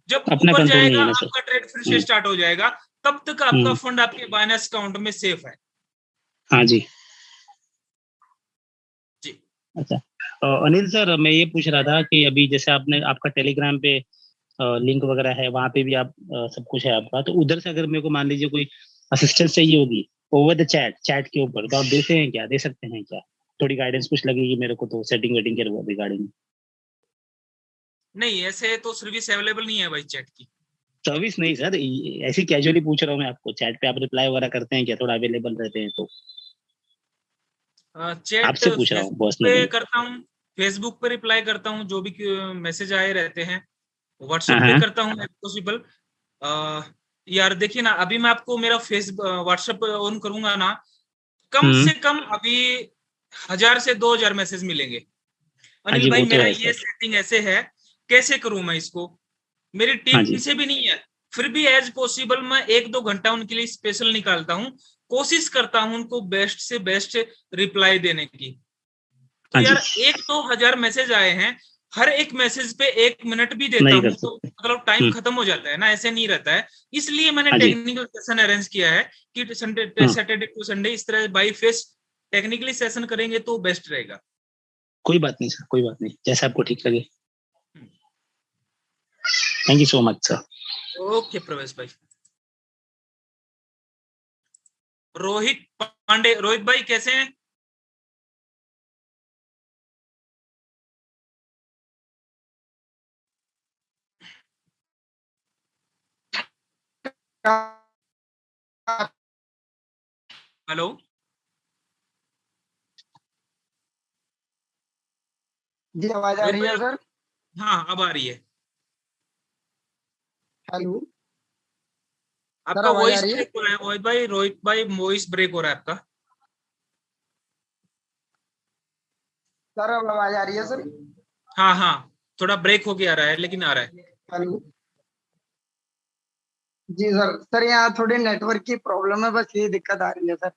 जब ऊपर जाएगा आपका ट्रेड फिर से स्टार्ट हो जाएगा, तब तक आपका फंड आपके बाइनेंस अकाउंट में सेफ है। हाँ जी जी। अच्छा, अनिल सर, मैं ये पूछ रहा था कि अभी जैसे आपने आपका टेलीग्राम पे लिंक वगैरह है, वहां पे भी आप सब कुछ है आपका, तो उधर से अगर मेरे को मान लीजिए कोई असिस्टेंस चाहिए होगी ओवर द चैट के ऊपर, तो आप देते हैं क्या, दे सकते हैं क्या? थोड़ी गाइडेंस कुछ लगेगी मेरे को तो सेटिंग वेटिंग के रिगार्डिंग। नहीं, ऐसे तो सर्विस अवेलेबल नहीं है भाई चैट की। सर्विस नहीं सर, ऐसी कैजुअली पूछ रहा हूँ मैं आपको, चैट पे आप रिप्लाई वगैरह करते हैं क्या, थोड़ा अवेलेबल रहते हैं तो? चैट आपसे पूछ रहा हूँ पे करता हूँ, फेसबुक पे रिप्लाई करता हूँ, जो भी मैसेज आए रहते हैं। व्हाट्सएप पे करता हूँ पॉसिबल। यार देखिए ना, अभी मैं आपको मेरा व्हाट्सएप ऑन करूंगा ना, कम से कम अभी 1000 से 2000 मैसेज मिलेंगे। अनिल भाई, मेरा ये सेटिंग ऐसे है कैसे करूं मैं इसको, मेरी हाँ टीम जी। से भी नहीं है, फिर भी एज पॉसिबल मैं 1-2 घंटा उनके लिए स्पेशल निकालता हूँ, कोशिश करता हूँ उनको बेस्ट से बेस्ट रिप्लाई देने की। तो हाँ जी, यार 1-2 हजार मैसेज आए हैं, हर एक मैसेज पे 1 मिनट भी देता नहीं कर हूँ तो सकते। मतलब टाइम खत्म हो जाता है ना, ऐसे नहीं रहता है। इसलिए मैंने हाँ जी। टेक्निकल सेशन अरेंज किया है कि सैटरडे टू संडे इस तरह बाई फेस टेक्निकली सेशन करेंगे तो बेस्ट रहेगा। कोई बात नहीं सर, कोई बात नहीं, जैसा आपको ठीक लगे। Thank you so much sir. Okay प्रवेश भाई। रोहित पांडे, रोहित भाई कैसे हैं? हेलो, जी आवाज आ रोहित रही भाई है सर? हाँ अब आ रही है। हेलो सर, आपका आवाज आ वॉइस रही है? ब्रेक हो रहा है रोहित भाई वॉइस ब्रेक हो रहा है आपका। सर अब आवाज आ रही है सर? हाँ हाँ, थोड़ा ब्रेक होके आ रहा है लेकिन आ रहा है। हेलो जी सर। सर यहाँ थोड़ी नेटवर्क की प्रॉब्लम है, बस ये दिक्कत आ रही है सर।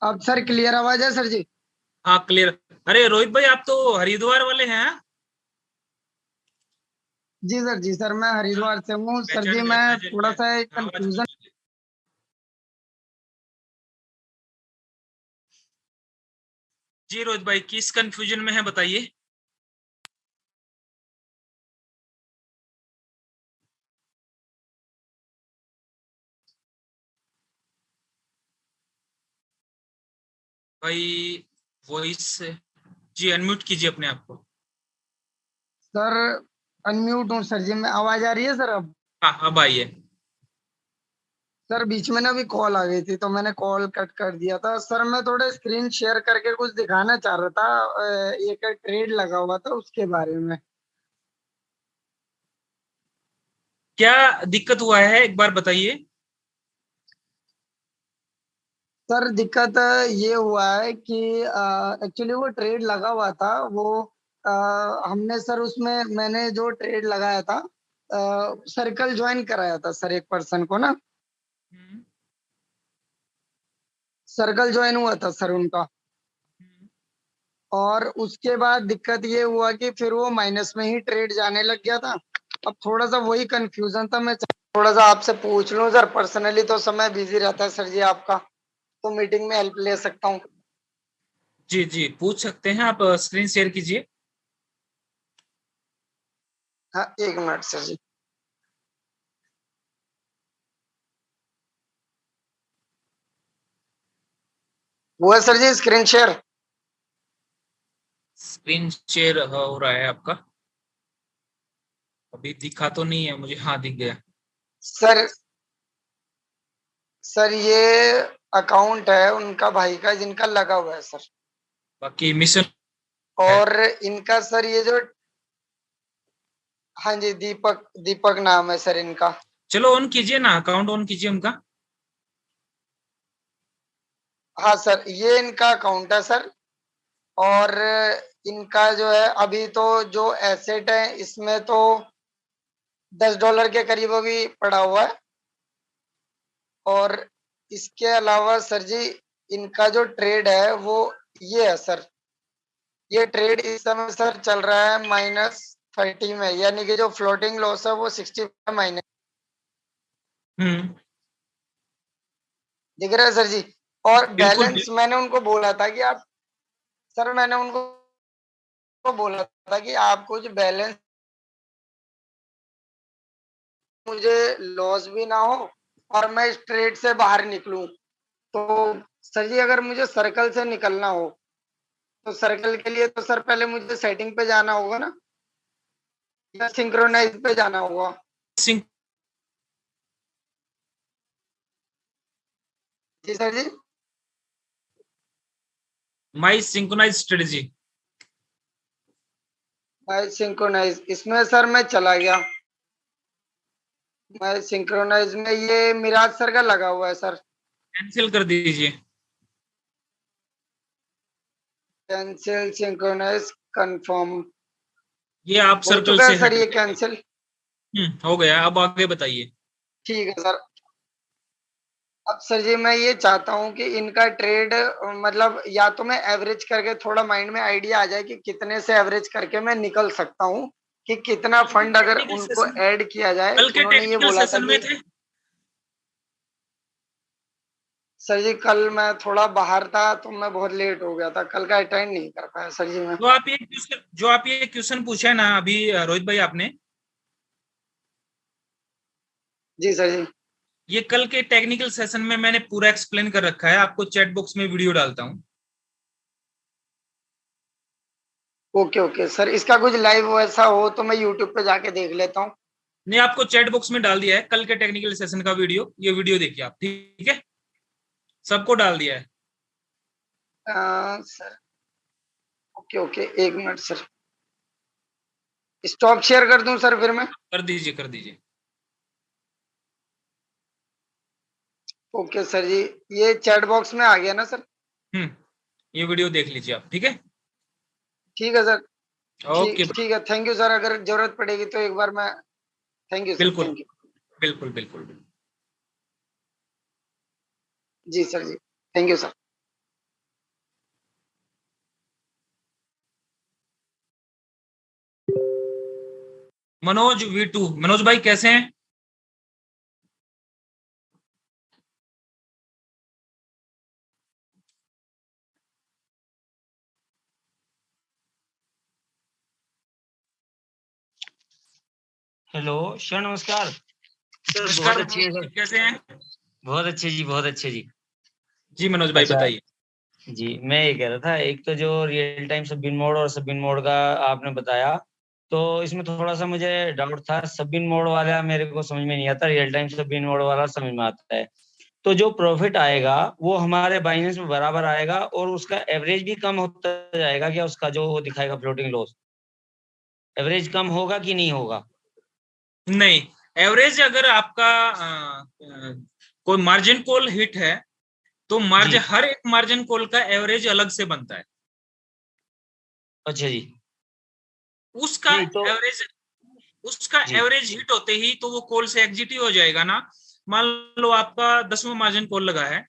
अब सर क्लियर आवाज है सर जी? हाँ क्लियर। अरे रोहित भाई आप तो हरिद्वार वाले हैं हाँ? जी सर मैं हरिद्वार से हूँ सर जी। मैं पहचान थोड़ा गया, सा आवाज कंफ्यूजन। पहचान गया। जी रोहित भाई किस कंफ्यूजन में है बताइए। भाई वॉइस जी अनम्यूट कीजिए अपने आप को। सर अनम्यूट हूँ सर जी मैं। आवाज आ रही है सर अब? हाँ अब आइए। सर बीच में ना अभी कॉल आ गई थी तो मैंने कॉल कट कर दिया था सर। मैं थोड़ा स्क्रीन शेयर करके कुछ दिखाना चाह रहा था। एक ट्रेड लगा हुआ था उसके बारे में। क्या दिक्कत हुआ है एक बार बताइए। सर दिक्कत ये हुआ है कि एक्चुअली वो ट्रेड लगा हुआ था वो। अ, हमने सर उसमें मैंने जो ट्रेड लगाया था, सर्कल ज्वाइन कराया था सर एक पर्सन को ना। हम्म, सर्कल ज्वाइन हुआ था सर उनका। हम्म। और उसके बाद दिक्कत ये हुआ कि फिर वो माइनस में ही ट्रेड जाने लग गया था। अब थोड़ा सा वही कंफ्यूजन था। मैं थोड़ा सा आपसे पूछ लूं सर। पर्सनली तो समय बिजी रहता है सर जी आपका, तो मीटिंग में हेल्प ले सकता हूँ? जी जी पूछ सकते हैं आप, स्क्रीन शेयर कीजिए। हाँ एक मिनट सर जी। वो है सर जी स्क्रीन शेयर। स्क्रीन शेयर हो रहा है आपका? अभी दिखा तो नहीं है मुझे, हाँ दिख गया। सर सर ये अकाउंट है उनका भाई का जिनका लगा हुआ है सर। बाकी मिशन है। और इनका सर ये जो, हाँ जी दीपक, दीपक नाम है सर इनका। चलो ऑन कीजिए ना, अकाउंट ऑन कीजिए उनका। हाँ सर ये इनका अकाउंट है सर। और इनका जो है अभी तो जो एसेट है इसमें तो $10 के करीब अभी पड़ा हुआ है। और इसके अलावा सर जी इनका जो ट्रेड है वो ये है सर। ये ट्रेड इस समय सर चल रहा है -30 में, यानी कि जो फ्लोटिंग लॉस है वो 60 माइनस हम्म। दिख रहा है सर जी। और बिल्कुल बैलेंस मैंने उनको बोला था कि आप, सर मैंने उनको बोला था कि आप कुछ बैलेंस, मुझे लॉस भी ना हो और मैं इस ट्रेड से बाहर निकलूं। तो सर जी अगर मुझे सर्कल से निकलना हो तो सर्कल के लिए तो सर पहले मुझे सेटिंग पे जाना होगा ना, या सिंक्रोनाइज पे जाना होगा? सिंक जी सर जी। माई सिंक्रोनाइज स्ट्रेटजी। मैं सिंक्रोनाइज इसमें सर मैं चला गया। मैं सिंक्रोनाइज में ये मिराज सर का लगा हुआ है सर। कैंसिल कर दीजिए। कैंसिल सिंक्रोनाइज कंफर्म ये आप हो सर्कल चुका से है सर, हट ये गए। कैंसिल। हो गया, अब आगे बताइए। ठीक है सर। अब सर जी मैं ये चाहता हूँ कि इनका ट्रेड मतलब या तो मैं एवरेज करके थोड़ा माइंड में आइडिया आ जाए कि कितने से एवरेज करके मैं निकल सकता हूँ, कि कितना फंड अगर टेक्निकल उनको सेशन, ऐड किया जाए। कल के उन्होंने ये टेक्निकल बोला था सेशन में कि थे। सर जी कल मैं थोड़ा बाहर था तो मैं बहुत लेट हो गया था, कल का अटेंड नहीं कर पाया सर जी मैं। जो आप ये क्वेश्चन पूछा है ना अभी रोहित भाई आपने, जी सर जी। ये कल के टेक्निकल सेशन में मैंने पूरा एक्सप्लेन कर रखा है, आपको चैट बॉक्स में वीडियो डालता हूँ। ओके ओके सर, इसका कुछ लाइव वैसा हो तो मैं यूट्यूब पे जाके देख लेता हूँ। नहीं, आपको चैट बॉक्स में डाल दिया है कल के टेक्निकल सेशन का वीडियो, ये वीडियो देखिए आप, ठीक है, सबको डाल दिया है। सर ओके ओके, एक मिनट सर, स्टॉप शेयर कर दूं सर फिर मैं? कर दीजिए, कर दीजिए। ओके सर जी, ये चैट बॉक्स में आ गया ना सर? ये वीडियो देख लीजिए आप, ठीक है। ठीक है सर। ओके, ठीक है, थैंक यू सर। अगर जरूरत पड़ेगी तो एक बार मैं, थैंक यू सर, बिल्कुल थैंक यू। बिल्कुल बिल्कुल। जी सर जी, thank you sir. Manoj V2, Manoj भाई कैसे हैं? हेलो सर, नमस्कार सर। नमस्कार बहुत अच्छे हैं मनोज, सर, कैसे हैं? बहुत अच्छे जी, बहुत अच्छे जी। जी मनोज भाई अच्छा बताइए। जी, मैं ये कह रहा था, एक तो जो रियल टाइम सब बिन मोड और सब बिन मोड का आपने बताया, तो इसमें थोड़ा सा मुझे डाउट था। सब बिन मोड वाला मेरे को समझ में नहीं आता, रियल टाइम सब बिन मोड वाला समझ में आता है। तो जो प्रॉफिट आएगा वो हमारे बाइनेंस में बराबर आएगा और उसका एवरेज भी कम होता जाएगा क्या? उसका जो वो दिखाएगा फ्लोटिंग लॉस, एवरेज कम होगा कि नहीं होगा? नहीं, एवरेज अगर आपका कोई मार्जिन कॉल हिट है तो जी, हर एक मार्जिन कॉल का एवरेज अलग से बनता है। अच्छा जी। उसका नहीं तो एवरेज उसका जी, एवरेज हिट होते ही तो वो कॉल से एग्जिट ही हो जाएगा ना। मान लो आपका 10वां मार्जिन कॉल लगा है,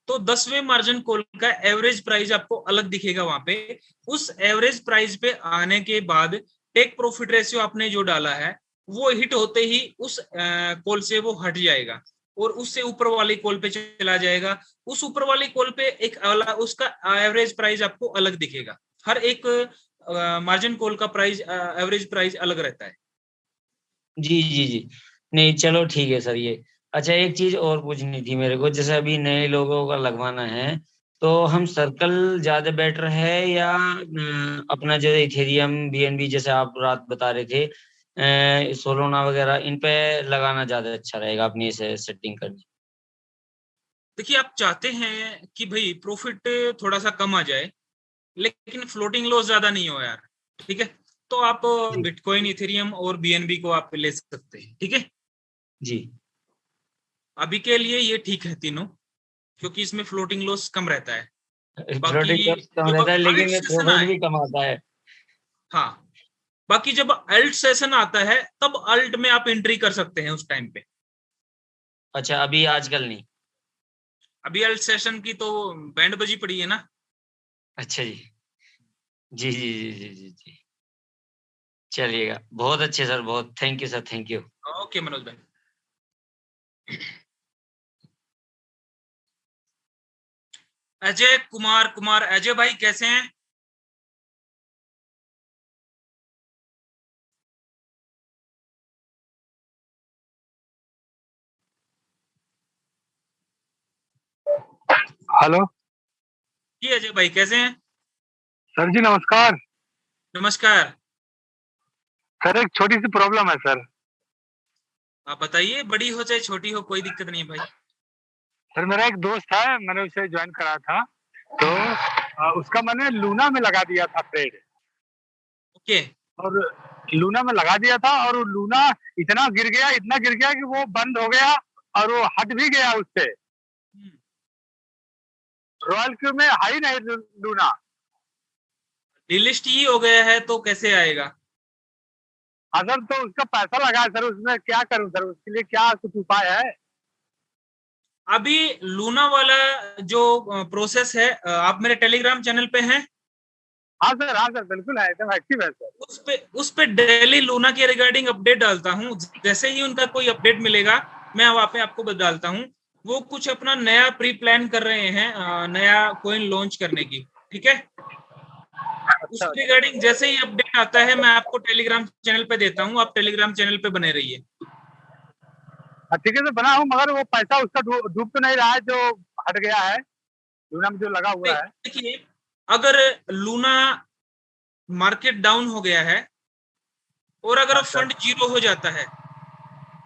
तो 10वें मार्जिन कॉल का एवरेज प्राइस आपको अलग दिखेगा वहां पे। उस एवरेज प्राइस पे आने के बाद टेक प्रॉफिट रेशियो आपने जो डाला है वो हिट होते ही उस कॉल से वो हट जाएगा और उससे ऊपर वाली कॉल पे चला जाएगा। उस ऊपर वाली कॉल पे एक उसका एवरेज प्राइस आपको अलग दिखेगा। हर एक मार्जिन कॉल का प्राइस, एवरेज प्राइस अलग रहता है। जी, जी, जी। नहीं चलो ठीक है सर ये। अच्छा एक चीज और पूछनी थी मेरे को, जैसे अभी नए लोगों का लगवाना है, तो हम सर्कल ज्यादा बेटर है या अपना जो इथेरियम बीएनबी जैसे आप रात बता रहे थे सोलोना वगैरह, इन पे लगाना ज्यादा अच्छा रहेगा अपनी से सेटिंग करनी? देखिए, आप चाहते हैं कि भाई प्रॉफिट थोड़ा सा कम आ जाए लेकिन फ्लोटिंग लॉस ज्यादा नहीं हो यार, ठीक है, तो आप जी, बिटकॉइन, इथेरियम और बीएनबी को आप ले सकते हैं, ठीक है। जी। अभी के लिए ये ठीक है तीनों, क्योंकि इसमें फ्लोटिंग लॉस कम रहता है। बाकी फ्लोटिंग कम जब रहता है अल्ट लेकिन सेशन प्रॉफिट आए, भी कम आता है। हाँ, बाकी जब अल्ट सेशन आता है तब अल्ट में आप एंट्री कर सकते हैं उस टाइम पे। अच्छा, अभी आजकल नहीं? अभी अल्ट सेशन की तो बैंड बजी पड़ी है ना। अच्छा जी, जी, जी, जी, जी, जी, जी। चलिएगा, बहुत अच्छे सर, बहुत thank you sir, thank you. Okay Manoj भाई। अजय कुमार, अजय भाई कैसे हैं? हेलो जी अजय भाई कैसे हैं? सर जी, नमस्कार नमस्कार। सर। एक छोटी सी प्रॉब्लम है सर। आप बताइए, बड़ी हो चाहे छोटी हो, कोई दिक्कत नहीं है भाई। सर मेरा एक दोस्त है, मैंने उसे ज्वाइन करा था, तो उसका मैंने लूना में लगा दिया था ट्रेड। ओके। और लूना में लगा दिया था और वो लूना इतना गिर गया, इतना गिर गया कि वो बंद हो गया और वो हट भी गया उससे। रॉयल क्यू में हाई नहीं लूना। डिलिस्ट ही हो गया है तो कैसे आएगा? हाँ सर, तो उसका पैसा लगा है सर, उसमें क्या करूं सर, उसके लिए क्या कुछ उपाय है? अभी लूना वाला जो प्रोसेस है, आप मेरे टेलीग्राम चैनल पे हैं? हाँ सर बिल्कुल है, एकदम एक्टिव है सर। उस पे डेली लूना के रिगार्डिंग अपडेट डालता हूँ। जैसे ही उनका कोई अपडेट मिलेगा मैं वहाँ पे आपको डालता हूँ। वो कुछ अपना नया प्री प्लान कर रहे हैं, नया कोइन लॉन्च करने की, ठीक है? उस रिगार्डिंग जैसे ही अपडेट आता है मैं आपको टेलीग्राम चैनल पे देता हूँ। आप टेलीग्राम चैनल पे बने रहिए। ठीक है सर, बना हूँ, मगर वो पैसा उसका डूब तो नहीं रहा है जो हट गया है लूना में जो लगा हुआ है? देखिए, अगर लूना मार्केट डाउन हो गया है और अगर फंड जीरो हो जाता है,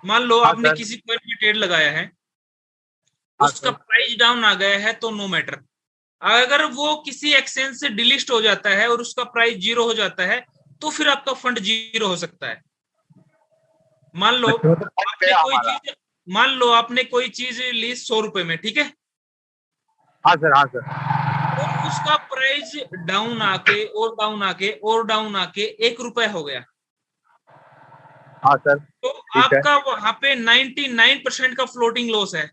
मान लो आपने किसी कोइन में ट्रेड लगाया है, उसका प्राइस डाउन आ गया है, तो नो मैटर। अगर वो किसी एक्सचेंज से डिलिस्ट हो जाता है और उसका प्राइस जीरो हो जाता है, तो फिर आपका फंड जीरो हो सकता है। मान लो आपने कोई चीज ली 100 रुपए में, ठीक है? हाँ सर। और उसका प्राइस डाउन आके और डाउन आके और डाउन आके 1 रुपए हो गया। हाँ सर। तो आपका वहां पे 99% का फ्लोटिंग लॉस है।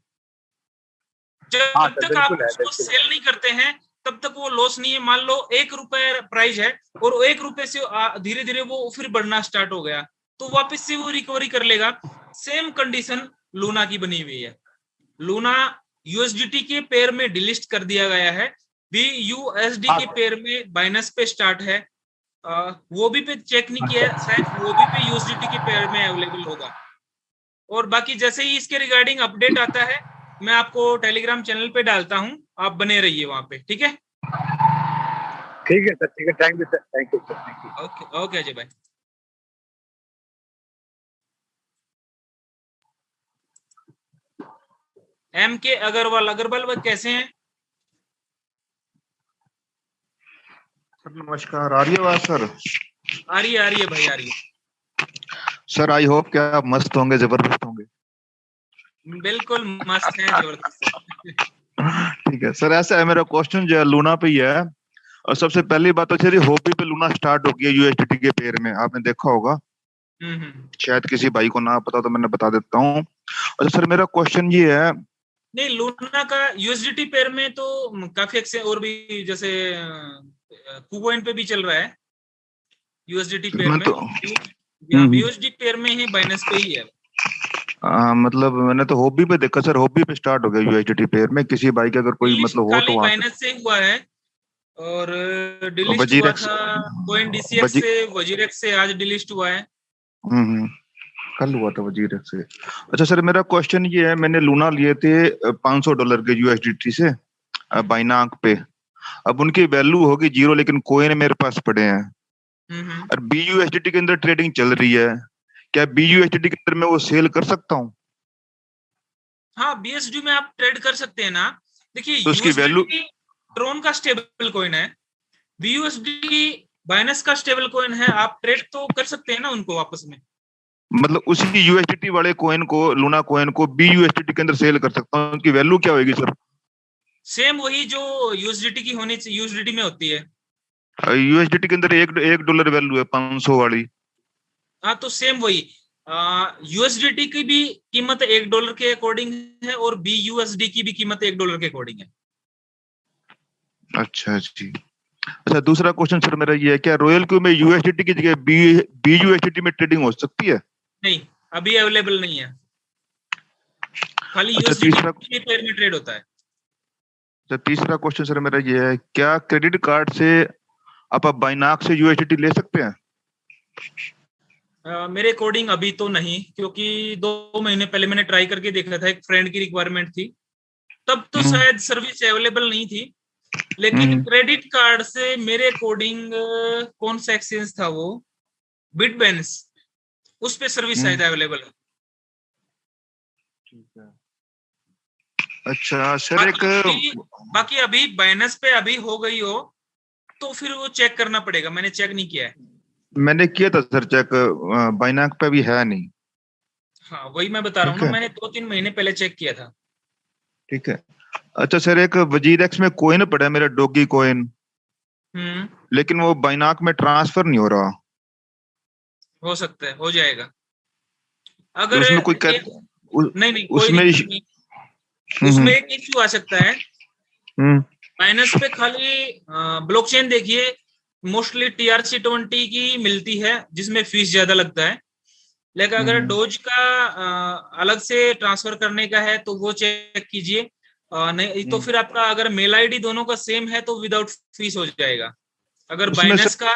जब तक आप उसको सेल नहीं करते हैं तब तक वो लॉस नहीं है। मान लो 1 रुपए प्राइस है और 1 रुपए से धीरे धीरे वो फिर बढ़ना स्टार्ट हो गया, तो वापस से वो रिकवरी कर लेगा। सेम कंडीशन लूना की बनी हुई है। लूना यूएसडीटी के पेयर में डिलिस्ट कर दिया गया है, BUSD के पेयर में बाइनेंस पे स्टार्ट है। वो भी पे चेक नहीं किया है, शायद वो भी पे यूएसडीटी के पेयर में अवेलेबल होगा। और बाकी जैसे ही इसके रिगार्डिंग अपडेट आता है मैं आपको टेलीग्राम चैनल पे डालता हूं, आप बने रहिए वहां पे, ठीक है? ठीक है सर, ठीक है, thank you sir, thank you sir, thank you. Okay okay Ajay भाई। MK अग्रवाल भाई कैसे हैं? नमस्कार, आ रही है आवाज सर? आ रही है भाई, आ रही है। सर आई होप क्या आप मस्त होंगे, जबरदस्त होंगे। बिल्कुल मस्त है, जबरदस्त। ठीक है सर, ऐसा है मेरा क्वेश्चन जो है लूना पे ही है। और सबसे पहली बात तो चलिए, हॉबी पे लूना स्टार्ट हो गया यूएसडीटी के पेयर में, आपने देखा होगा। शायद किसी भाई को ना पता तो मैंने बता देता हूँ। अच्छा सर, मेरा क्वेश्चन ये है, नहीं लूना का यूएसडीटी पेयर में तो काफी एक्सेस और भी, जैसे कुबोइन पे भी चल रहा है यूएसडीटी पेयर में। BUSD पेयर में ही, बाइनेंस पे ही है। मतलब मैंने तो हॉबी पे देखा सर, हॉबी पे स्टार्ट हो गया यूएसडीटी पेयर में। किसी भाई का अगर कोई मतलब हो तो बाइनेंस से हुआ है और डिलिस्ट हुआ था कोइन DCX से, वजीरेक्स से आज डिलिस्ट हुआ है। कल हुआ था वजीरेक्स से। अच्छा सर, मेरा क्वेश्चन ये है, मैंने लूना लिए थे $500 के यूएसडीटी से बाइनांस पे। अब उनकी वैल्यू होगी 0, लेकिन कोइन मेरे पास पड़े हैं। और BUSD के अंदर ट्रेडिंग चल रही है, क्या BUSD के अंदर मैं वो सेल कर सकता हूँ? हाँ, BUSD में आप ट्रेड कर सकते हैं ना। देखिए तो उसकी वैल्यू ट्रोन का स्टेबल कॉइन है, BUSD बाइनेंस का स्टेबल कॉइन है, आप ट्रेड तो कर सकते हैं ना उनको आपस में। मतलब उसी यूएसडीटी वाले कॉइन को, लूना कॉइन को BUSD के अंदर सेल कर सकता हूँ, उनकी वैल्यू क्या होगी सर? सेम वही जो USDT की होनी चाहिए, USDT में होती है। USDT के अंदर $1 वैल्यू है 500 वाली। हाँ, तो सेम वही USDT की भी कीमत $1 के अकॉर्डिंग है और BUSD की भी कीमत $1 के अकॉर्डिंग है। अच्छा जी। अच्छा, दूसरा क्वेश्चन सर मेरा ये है, क्या रॉयल क्यू में USDT की जगह BUSD में ट्रेडिंग हो सकती है? नहीं, अभी अवेलेबल नहीं है, खाली अच्छा, USDT के पेयर में ट्रेड होता है। अच्छा, तीसरा क्वेश्चन सर मेरा ये है, क्या क्रेडिट कार्ड से आप बाइनांस से USDT ले सकते हैं? मेरे अकॉर्डिंग अभी तो नहीं, क्योंकि 2 महीने पहले मैंने ट्राई करके देखा था, एक फ्रेंड की रिक्वायरमेंट थी, तब तो शायद सर्विस अवेलेबल नहीं थी। लेकिन क्रेडिट कार्ड से मेरे अकॉर्डिंग कौन सा एक्सचेंज था वो, बिटबेंस, उस पे सर्विस शायद अवेलेबल है। अच्छा सर, बाकी अभी बाइनेंस पे अभी हो गई हो तो फिर वो चेक करना पड़ेगा, मैंने चेक नहीं किया है। मैंने किया था सर चेक, बाइनांस पे भी है नहीं। हाँ, वही मैं बता रहा हूँ ना, मैंने 2-3 महीने पहले चेक किया था। ठीक है। अच्छा सर, एक वजीरेक्स में कोइन पड़ा है मेरा, डॉगी कोइन। लेकिन वो बाइनाक में ट्रांसफर नहीं हो रहा। हो सकता है, हो जाएगा। तो अगर उसमें कोई नहीं कोई उसमें नहीं, उसमें एक इश्यू आ सकता है। हम्म बाइनेंस पे खाली ब्लॉकचेन देखिए, मोस्टली TRC20 की मिलती है जिसमें फीस ज्यादा लगता है। लेकिन अगर डोज का अलग से ट्रांसफर करने का है तो वो चेक कीजिए। नहीं तो फिर आपका अगर मेल आईडी दोनों का सेम है तो विदाउट फीस हो जाएगा। अगर उसमें बाइनेंस का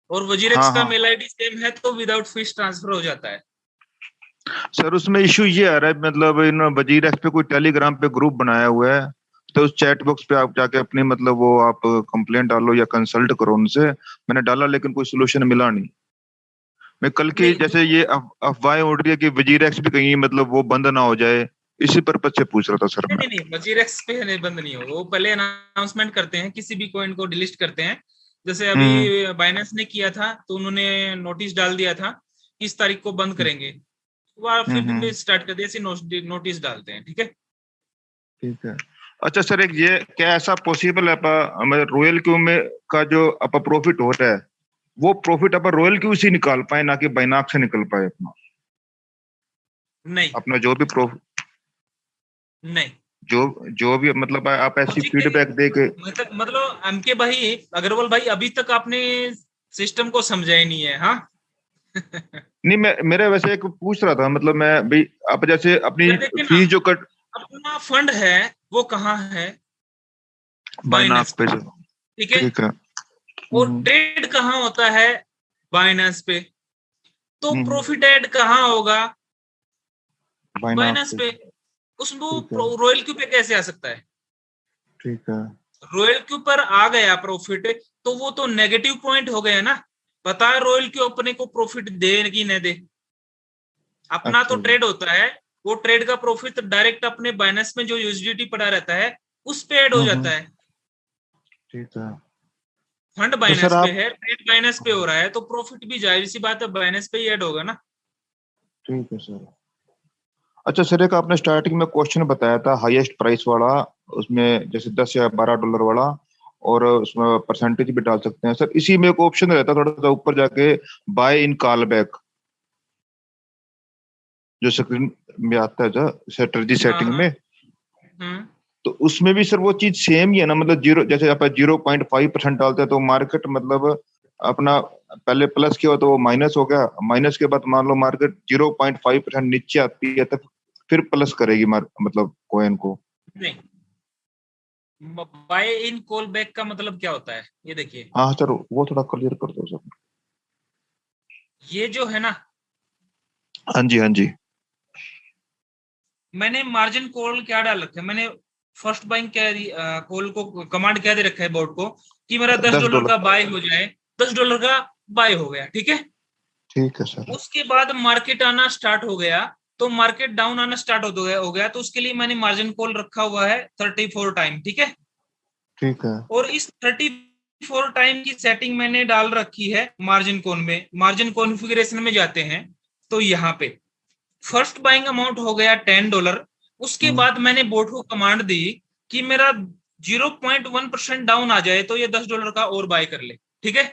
और वजीरेक्स हाँ का हाँ मेल आईडी सेम है तो विदाउट फीस ट्रांसफर हो जाता है। सर, उसमें इश्यू ये आ रहा है, मतलब इन वजीरेक्स पे कोई टेलीग्राम पे ग्रुप बनाया हुआ है, तो उस चैट बॉक्स पे आप जाके अपनी मतलब वो आप कंप्लेंट डालो या कंसल्ट करो उनसे। मैंने डाला लेकिन कोई सोल्यूशन मिला नहीं। मैं कल की जैसे ये अफवाहें उड़ रही है कि वजीरेक्स भी कहीं मतलब वो बंद ना हो जाए, इसी पर्पज से पूछ रहा था सर मैं। नहीं वजीरेक्स पे नहीं, बंद नहीं हो। वो पहले अनाउंसमेंट करते हैं, किसी भी कॉइन को डिलीट करते हैं। जैसे अभी बाइनेंस ने किया था तो उन्होंने नोटिस डाल दिया था इस तारीख को बंद करेंगे, वो फिर भी स्टार्ट कर दिया, ऐसे नोटिस डालते हैं। ठीक है, ठीक है। अच्छा सर, एक ये क्या ऐसा पॉसिबल है रॉयल क्यू में का जो आप प्रॉफिट हो रहा है वो प्रॉफिट आप रॉयल क्यू से निकाल पाए, ना कि बाइनाक से निकल पाए अपना? नहीं, अपना जो भी प्रॉफिट नहीं, जो भी मतलब आप ऐसी फीडबैक दे के मतलब एमके भाई, अग्रवाल भाई, अभी तक आपने सिस्टम को समझा ही नहीं है। हाँ नहीं, मैं मेरे वैसे एक पूछ रहा था, मतलब मैं भाई आप जैसे अपनी फीस जो कट अपना फंड है वो कहाँ है? बाइनाक पे। ठीक है, ठीक है। और ट्रेड कहाँ होता है? बाइनेंस पे। तो प्रॉफिट ऐड कहाँ होगा? बाइनेंस पे। उसमें रॉयल क्यू पे कैसे आ सकता है? ठीक है। रॉयल क्यू पर आ गया प्रॉफिट तो वो तो नेगेटिव पॉइंट हो गया ना। पता है रॉयल क्यू अपने को प्रॉफिट दे कि न दे? अपना तो ट्रेड होता है, वो ट्रेड का प्रॉफिट डायरेक्ट अपने बाइनेंस में जो यूएसडीटी पड़ा रहता है उस पे ऐड हो जाता है। ठीक है। फंड बाइनेंस पे है, ट्रेड बाइनेंस पे हो रहा है, तो प्रॉफिट भी जाहिर सी बात है बाइनेंस पे ही ऐड होगा ना। ठीक है सर। अच्छा सर, एक आपने स्टार्टिंग में क्वेश्चन बताया था हाईएस्ट प्राइस वाला, उसमें जैसे 10 या 12 डॉलर वाला, और उसमें परसेंटेज भी डाल सकते हैं सर। इसी में एक ऑप्शन रहता है थोड़ा सा ऊपर जाके, बाय इन कॉल बैक, जो स्क्रीन में आता है जो स्ट्रेटजी सेटिंग में। तो उसमें भी सर वो चीज सेम ही है ना? मतलब जीरो, जैसे आप 0.5% डालते हैं तो मार्केट मतलब अपना पहले प्लस किया तो वो माइनस हो गया, माइनस के बाद मान लो मार्केट 0.5% नीचे आती है तो फिर प्लस करेगी मतलब कॉइन को। नहीं, बाय इन कॉल बैक का मतलब क्या होता है ये देखिए। हाँ सर, वो थोड़ा क्लियर कर दो सर। ये जो है ना, हाँ जी, हाँ जी, मैंने मार्जिन कॉल क्या डाल रखा है, मैंने फर्स्ट बाइंग क्या कॉल को कमांड क्या दे रखा है बोर्ड को कि मेरा 10 डॉलर का बाय हो जाए, 10 डॉलर का बाय हो गया। ठीक है, ठीक है सर। उसके बाद मार्केट आना स्टार्ट हो गया, तो मार्केट डाउन आना स्टार्ट हो गया तो उसके लिए मैंने मार्जिन कॉल रखा हुआ है 34 टाइम। ठीक है, ठीक है। और इस 34 टाइम की सेटिंग मैंने डाल रखी है मार्जिन कॉल में। मार्जिन कॉन्फ़िगरेशन में जाते हैं तो यहाँ पे फर्स्ट बाइंग अमाउंट हो गया 10 डॉलर। उसके बाद मैंने बोर्ड को कमांड दी कि मेरा 0.1% डाउन आ जाए तो ये 10 डॉलर का और बाय कर ले। ठीक है,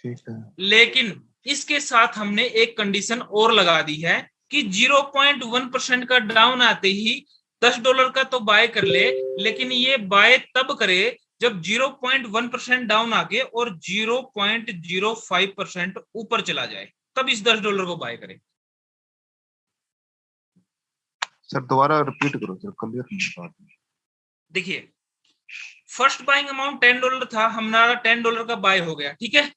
ठीक है। लेकिन इसके साथ हमने एक कंडीशन और लगा दी है कि 0.1% का डाउन आते ही 10 डॉलर का तो बाय कर ले, लेकिन ये बाय तब करे जब 0.1% डाउन आके और 0.05% ऊपर चला जाए, तब इस 10 डॉलर को बाय करे। सर दोबारा रिपीट करो सर, क्लियर। देखिए, फर्स्ट बाइंग अमाउंट 10 डॉलर था, हमारा 10 डॉलर का बाय हो गया। ठीक है,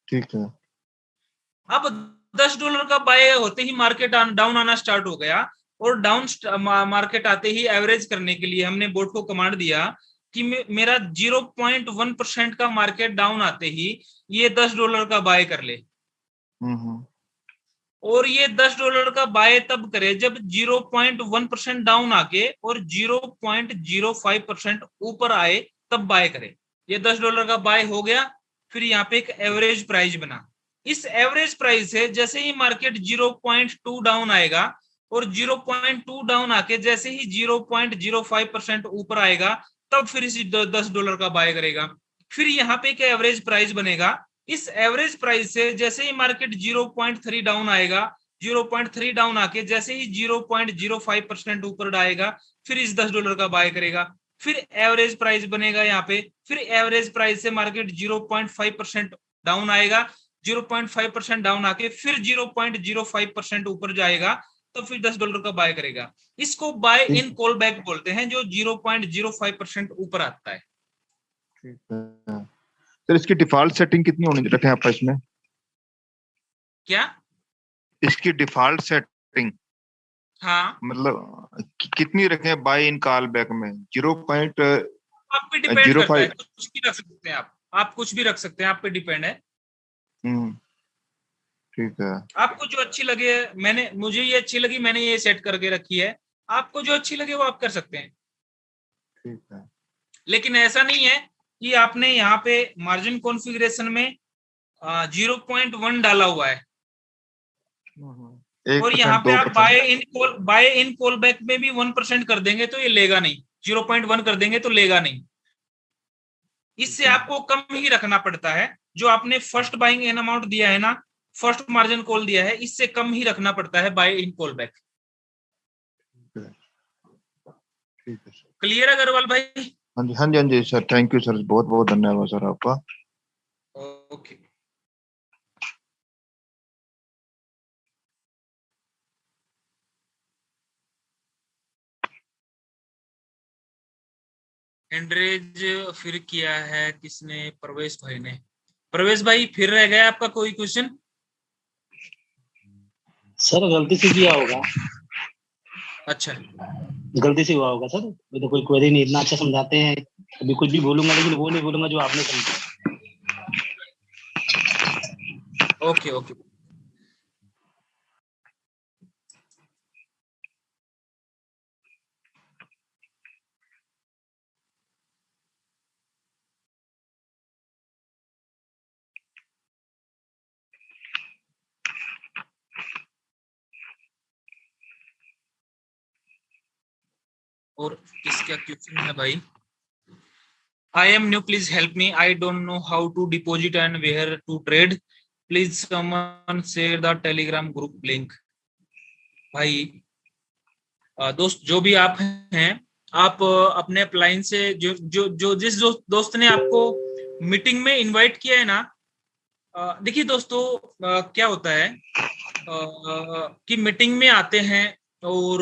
ठीक है। अब 10 डॉलर का बाय होते ही मार्केट डाउन आना स्टार्ट हो गया, और डाउन मार्केट आते ही एवरेज करने के लिए हमने बोर्ड को कमांड दिया कि मेरा 0.1% का मार्केट डाउन आते ही ये 10 डॉलर का बाय कर ले। और ये 10 डॉलर का बाय तब करे जब 0.1% डाउन आके और 0.05% ऊपर आए, तब बाय करे। ये 10 डॉलर का बाय हो गया, फिर यहाँ पे एक एवरेज प्राइस बना। इस एवरेज प्राइस से जैसे ही मार्केट 0.2 डाउन आएगा और 0.2 डाउन आके जैसे ही 0.05% ऊपर आएगा, तब फिर इसी 10 डॉलर का बाय करेगा। फिर यहाँ पे एक एवरेज प्राइस बनेगा। इस एवरेज प्राइस से जैसे ही मार्केट 0.3 डाउन आएगा, 0.3 डाउन आके जैसे ही 0.05% ऊपर आएगा, फिर इस $10 का बाय करेगा। फिर एवरेज प्राइस बनेगा यहाँ पे, फिर एवरेज प्राइस से मार्केट 0.5% डाउन आएगा, 0.5% डाउन आके फिर 0.05% ऊपर जाएगा, तो फिर $10 का बाय करेगा। इसको बाय इन कॉल बैक बोलते हैं, जो 0.05% ऊपर आता है। ठीक है सर, इसकी डिफॉल्ट सेटिंग कितनी होनी रखें आप इसमें? क्या इसकी डिफॉल्ट सेटिंग हाँ मतलब कितनी रखें बाय इन कॉल बैक में? 0.05 आप पे डिपेंड करता है, कुछ भी रख सकते हैं आप कुछ भी रख सकते हैं, आप पे डिपेंड है। ठीक है, आपको जो अच्छी लगे, मुझे ये अच्छी लगी, मैंने ये सेट करके रखी है। आपको जो अच्छी लगे वो आप कर सकते हैं। ठीक है, लेकिन ऐसा नहीं है कि आपने यहाँ पे मार्जिन कॉन्फ़िगरेशन में 0.1 डाला हुआ है और यहाँ पे आप बाय इन कॉल बैक में भी 1% कर देंगे तो ये लेगा नहीं, 0.1 कर देंगे तो लेगा नहीं। इससे आपको कम ही रखना पड़ता है। जो आपने फर्स्ट बाइंग इन अमाउंट दिया है ना, फर्स्ट मार्जिन कॉल दिया है, इससे कम ही रखना पड़ता है बाय इन कॉल बैक। ठीक है, क्लियर अग्रवाल भाई? हाँ जी हाँ जी हाँ जी सर, थैंक यू सर, बहुत बहुत धन्यवाद सर आपका। ओके, एंड्रेज फिर किया है किसने? प्रवेश भाई ने। प्रवेश भाई फिर रह गया आपका कोई क्वेश्चन? सर गलती से किया होगा। अच्छा, गलती से हुआ होगा सर, ये तो कोई क्वेरी नहीं, इतना अच्छा समझाते हैं, अभी कुछ भी बोलूंगा लेकिन वो नहीं बोलूंगा जो आपने समझा। Okay okay. और किसका क्वेश्चन है भाई? I am new, please help me, I don't know how to deposit and where to trade, please someone share the Telegram group link. भाई दोस्त जो भी आप हैं, आप अपने अपलाइन से जिस दोस्त ने आपको मीटिंग में इनवाइट किया है ना, देखिए दोस्तों क्या होता है कि मीटिंग में आते हैं और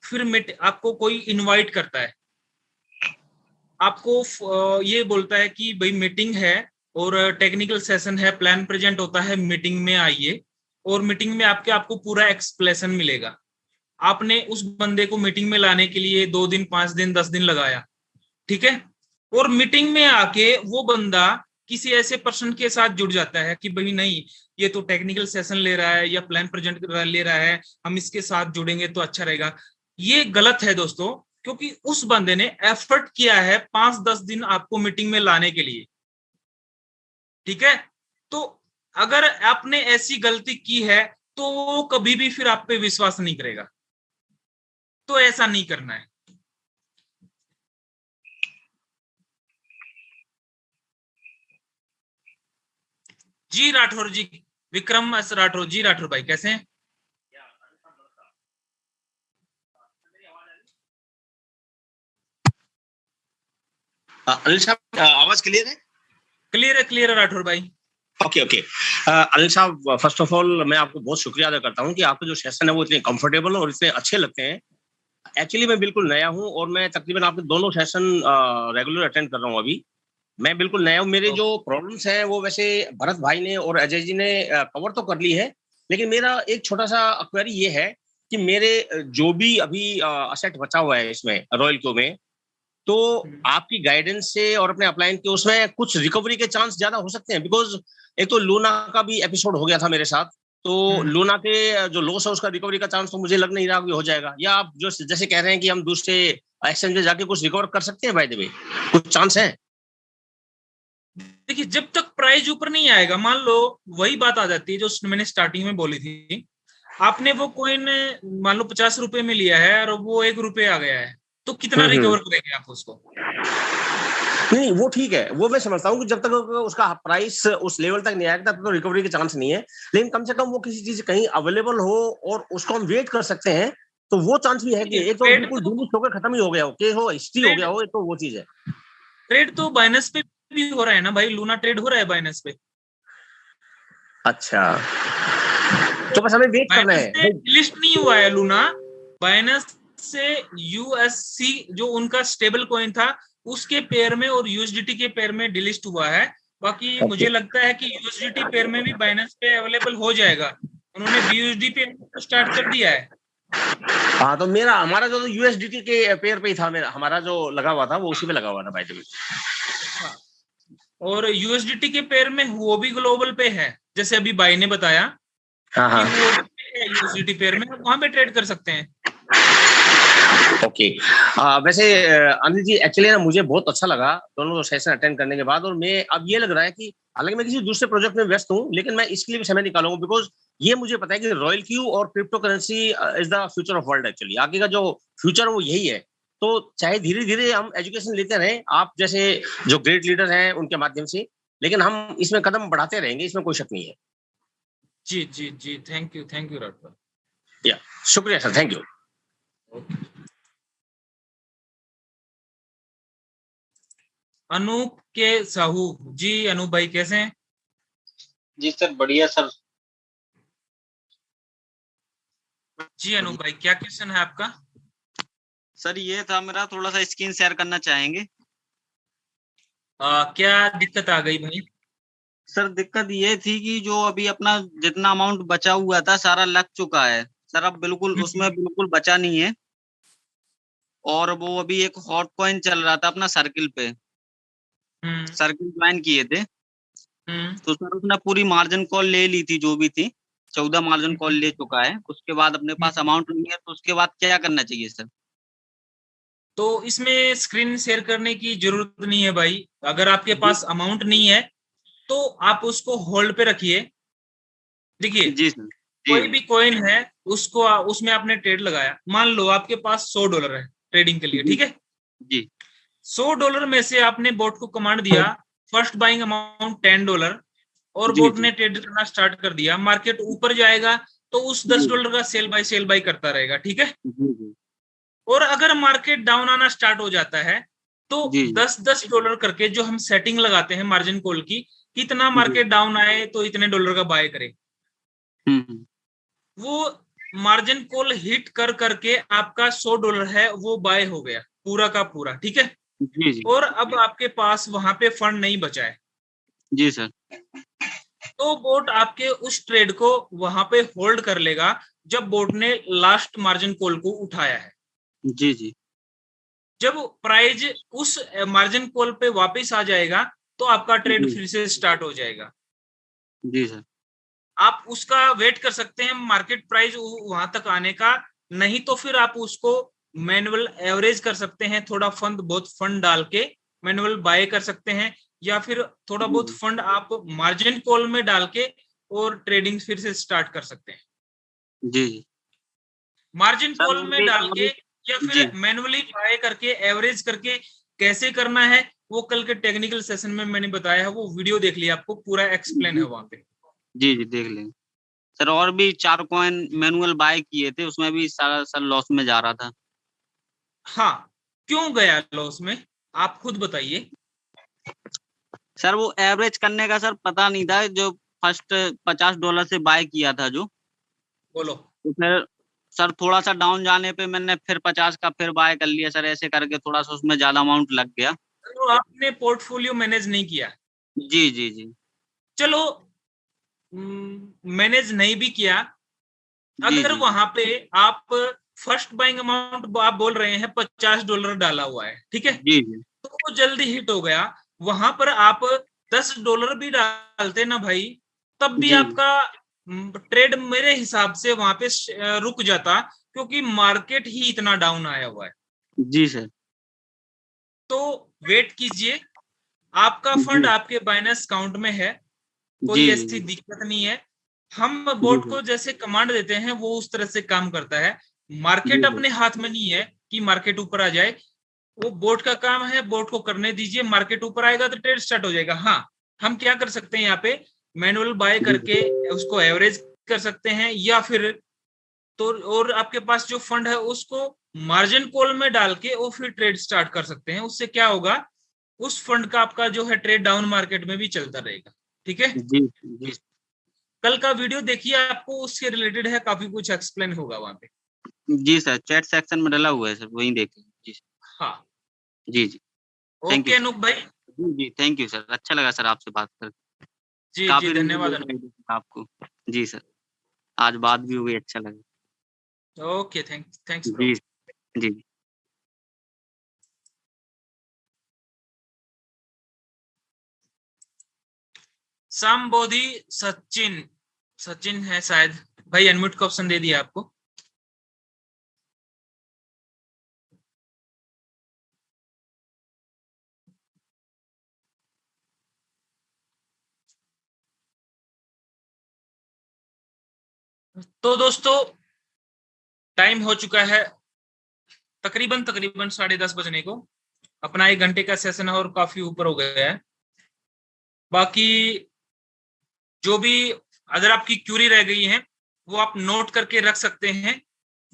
फिर आपको कोई इनवाइट करता है, आपको ये बोलता है कि भाई मीटिंग है और टेक्निकल सेशन है, प्लान प्रेजेंट होता है, मीटिंग में आइए, और मीटिंग में आपको पूरा एक्सप्लेनेशन मिलेगा। आपने उस बंदे को मीटिंग में लाने के लिए 2 दिन 5 दिन 10 दिन लगाया, ठीक है, और मीटिंग में आके वो बंदा किसी ऐसे पर्सन के साथ जुड़ जाता है कि भाई नहीं, ये तो टेक्निकल सेशन ले रहा है या प्लान प्रेजेंट ले रहा है, हम इसके साथ जुड़ेंगे तो अच्छा रहेगा। ये गलत है दोस्तों, क्योंकि उस बंदे ने एफर्ट किया है 5-10 दिन आपको मीटिंग में लाने के लिए, ठीक है। तो अगर आपने ऐसी गलती की है तो वो कभी भी फिर आप पे विश्वास नहीं करेगा, तो ऐसा नहीं करना है। जी राठौर जी, विक्रम एस राठौर जी, राठौर भाई कैसे हैं? अनिल साहब आवाज क्लियर है? क्लियर है राठौर भाई। Okay okay. अनिल साहब, फर्स्ट ऑफ ऑल मैं आपको बहुत शुक्रिया अदा करता हूं कि आपके जो सेशन है वो इतने कंफर्टेबल और इतने अच्छे लगते हैं। एक्चुअली मैं बिल्कुल नया हूं और मैं तकरीबन आपके दोनों सेशन रेगुलर अटेंड कर रहा हूं। अभी मैं बिल्कुल नया हूं। मेरे जो प्रॉब्लम्स हैं वो वैसे भरत भाई ने और अजय जी ने कवर तो कर ली है, लेकिन मेरा एक छोटा सा क्वेरी ये है कि मेरे जो भी अभी असेट बचा हुआ है इसमें रॉयल क्यू में, तो आपकी गाइडेंस से और अपने अपलाइन के उसमें कुछ रिकवरी के चांस ज्यादा हो सकते हैं? बिकॉज एक तो लूना का भी एपिसोड हो गया था मेरे साथ, तो लूना के जो लॉस है उसका रिकवरी का चांस तो मुझे लग नहीं रहा कि हो जाएगा, या आप जो जैसे कह रहे हैं कि हम दूसरे एक्सचेंज में जाके कुछ रिकवर कर सकते हैं, बाय द वे कुछ चांस है? देखिए, जब तक प्राइस ऊपर नहीं आएगा, मान लो वही बात आ जाती है जो मैंने स्टार्टिंग में बोली थी, आपने वो कॉइन मान लो 50 रुपए में लिया है और वो 1 रुपए आ गया है, तो कितना रिकवर करेंगे आप उसको? नहीं वो ठीक है, वो मैं समझता हूँ कि जब तक उसका प्राइस उस लेवल तक नहीं आएगा तब तक तो रिकवरी के चांस नहीं है, लेकिन कम से कम वो किसी चीज कहीं अवेलेबल हो और उसको हम वेट कर सकते हैं, तो वो चांस भी है कि एक तो बिल्कुल डिमिश होकर खत्म ही हो गया हो, के हो हिस्ट्री हो गया हो, तो वो चीज है। ट्रेड तो बाइनेंस पे भी हो रहा है ना भाई, लूना ट्रेड हो रहा है बाइनेंस पे। अच्छा, तो बस हमें वेट करना है। लिस्ट नहीं हुआ है लूना, बाइनेंस से यूएससी जो उनका स्टेबल कॉइन था उसके पेयर में और यूएसडीटी के पेयर में डिलिस्ट हुआ है। बाकी मुझे लगता है कि यूएसडीटी पेयर में भी बाइनेंस पे अवेलेबल हो जाएगा, उन्होंने बीयूएसडी पे स्टार्ट कर दिया है। हाँ, तो हमारा जो यूएसडीटी के पेयर पे ही था, हमारा जो लगा हुआ था वो उसी पे लगा हुआ था भाई। हाँ, और यूएसडीटी के पेयर में वो भी ग्लोबल पे है, जैसे अभी भाई ने बताया। हाँ, यूएसडीटी पेयर में वहां पे ट्रेड कर सकते हैं। ओके वैसे अनिल जी एक्चुअली ना मुझे बहुत अच्छा लगा दोनों सेशन अटेंड करने के बाद, और मैं अब ये लग रहा है कि हालांकि मैं किसी दूसरे प्रोजेक्ट में व्यस्त हूँ, लेकिन मैं इसके लिए भी समय निकालूंगा, बिकॉज ये मुझे पता है कि रॉयल क्यू और crypto currency is the future of world. Actually आगे का जो फ्यूचर वो यही है, तो चाहे धीरे धीरे हम एजुकेशन लेते रहें, आप जैसे जो ग्रेट लीडर हैं उनके माध्यम से, लेकिन हम इसमें कदम बढ़ाते रहेंगे, इसमें कोई शक नहीं है। जी जी जी, थैंक यू राठौर। या शुक्रिया सर, थैंक यू। अनूप के साहू जी, अनूप भाई कैसे हैं? जी सर बढ़िया सर। जी अनूप भाई, क्या क्वेश्चन है आपका? सर ये था मेरा, थोड़ा सा स्क्रीन शेयर करना चाहेंगे। क्या दिक्कत आ गई भाई? सर दिक्कत ये थी कि जो अभी अपना जितना अमाउंट बचा हुआ था सारा लग चुका है सर, अब बिल्कुल उसमें बिल्कुल बचा नहीं है, और वो अभी एक हॉट कॉइन चल रहा था अपना सर्किल पे, सर्किल ज्वाइन किए थे, तो सर उसने पूरी मार्जिन कॉल ले ली थी जो भी थी, 14 मार्जिन कॉल ले चुका है, उसके बाद अपने पास अमाउंट नहीं है, तो उसके बाद क्या करना चाहिए सर? तो इसमें स्क्रीन शेयर करने की जरूरत नहीं है भाई, अगर आपके पास अमाउंट नहीं है तो आप उसको होल्ड पे रखिए। देखिए जी सर, कोई भी कॉइन है उसको उसमें आपने ट्रेड लगाया, मान लो आपके पास $100 है ट्रेडिंग के लिए, ठीक है जी। $100 में से आपने बोट को कमांड दिया फर्स्ट बाइंग अमाउंट $10, और बोट ने ट्रेड करना स्टार्ट कर दिया, मार्केट ऊपर जाएगा तो उस $10 का सेल बाय करता रहेगा, ठीक है। और अगर मार्केट डाउन आना स्टार्ट हो जाता है तो $10 करके जो हम सेटिंग लगाते हैं मार्जिन कॉल की, कितना मार्केट डाउन आए तो इतने डॉलर का बाय करे, वो मार्जिन कॉल हिट कर करके आपका $100 है वो बाय हो गया पूरा का पूरा, ठीक है। और अब आपके पास वहां पे फंड नहीं बचा है जी सर, तो बोट आपके उस ट्रेड को वहां पे होल्ड कर लेगा जब बोट ने लास्ट मार्जिन कॉल को उठाया है। जी जी, जब प्राइस उस मार्जिन कॉल पे वापस आ जाएगा तो आपका ट्रेड फिर से स्टार्ट हो जाएगा। जी सर, आप उसका वेट कर सकते हैं मार्केट प्राइस वहां तक आने का, नहीं तो फिर आप उसको मैनुअल एवरेज कर सकते हैं, थोड़ा बहुत फंड डाल के मैनुअल बाय कर सकते हैं, या फिर थोड़ा बहुत फंड आप मार्जिन कॉल में डाल के और ट्रेडिंग फिर से स्टार्ट कर सकते हैं। जी मार्जिन कॉल में डाल के या फिर मैनुअली बाय करके एवरेज करके कैसे करना है वो कल के टेक्निकल सेशन में मैंने बताया है, वो वीडियो देख लिया, आपको पूरा एक्सप्लेन है वहां पे। जी जी देख लेंगे सर। और भी 4 कॉइन मैनुअल बाय किए थे, उसमें भी सारा सर लॉस में जा रहा था। हाँ, क्यों गया लॉस में आप खुद बताइए। सर वो एवरेज करने का सर पता नहीं था, जो फर्स्ट $50 से बाय किया था जो, बोलो, तो फिर सर थोड़ा सा डाउन जाने पे मैंने फिर 50 का फिर बाय कर लिया सर, ऐसे करके थोड़ा सा उसमें ज्यादा अमाउंट लग गया। तो आपने पोर्टफोलियो मैनेज नहीं किया। जी जी जी, चलो मैनेज नहीं भी किया, अगर वहां पे आप फर्स्ट बाइंग अमाउंट आप बोल रहे हैं $50 डाला हुआ है, ठीक है जी, तो वो जल्दी हिट हो गया, वहां पर आप $10 भी डालते ना भाई, तब भी आपका ट्रेड मेरे हिसाब से वहां पे रुक जाता, क्योंकि मार्केट ही इतना डाउन आया हुआ है। जी सर, तो वेट कीजिए, आपका फंड आपके बाइनेंस अकाउंट में है, कोई ऐसी दिक्कत नहीं है। हम बोट को जैसे कमांड देते हैं वो उस तरह से काम करता है, मार्केट अपने हाथ में नहीं है, कि मार्केट ऊपर आ जाए, वो बोर्ड का काम है, बोर्ड को करने दीजिए, मार्केट ऊपर आएगा तो ट्रेड स्टार्ट हो जाएगा। हाँ, हम क्या कर सकते हैं यहाँ पे, मैनुअल बाय करके उसको एवरेज कर सकते हैं, या फिर तो और आपके पास जो फंड है उसको मार्जिन कॉल में डाल के वो फिर ट्रेड स्टार्ट कर सकते हैं। उससे क्या होगा, उस फंड का आपका जो है ट्रेड डाउन मार्केट में भी चलता रहेगा। ठीक है जी जी कल का वीडियो देखिए, आपको उससे रिलेटेड है, काफी कुछ एक्सप्लेन होगा वहां पे। जी सर, चैट सेक्शन में डला हुआ है सर, वही देखें। जी हाँ जी जी थैंक ओके यू अनूप भाई। जी जी थैंक यू सर, अच्छा लगा सर आपसे बात करके। जी काफी जी धन्यवाद धन्यवाद आपको। जी सर, आज बात भी हो गई, अच्छा लगा। Okay thanks bro. जी जी संबोधि सचिन है शायद भाई, अनम्यूट का ऑप्शन दे दिया आपको। तो दोस्तों टाइम हो चुका है तकरीबन 10:30 बजने को। अपना 1 घंटे का सेशन है और काफी ऊपर हो गया है। बाकी जो भी अगर आपकी क्यूरी रह गई है वो आप नोट करके रख सकते हैं।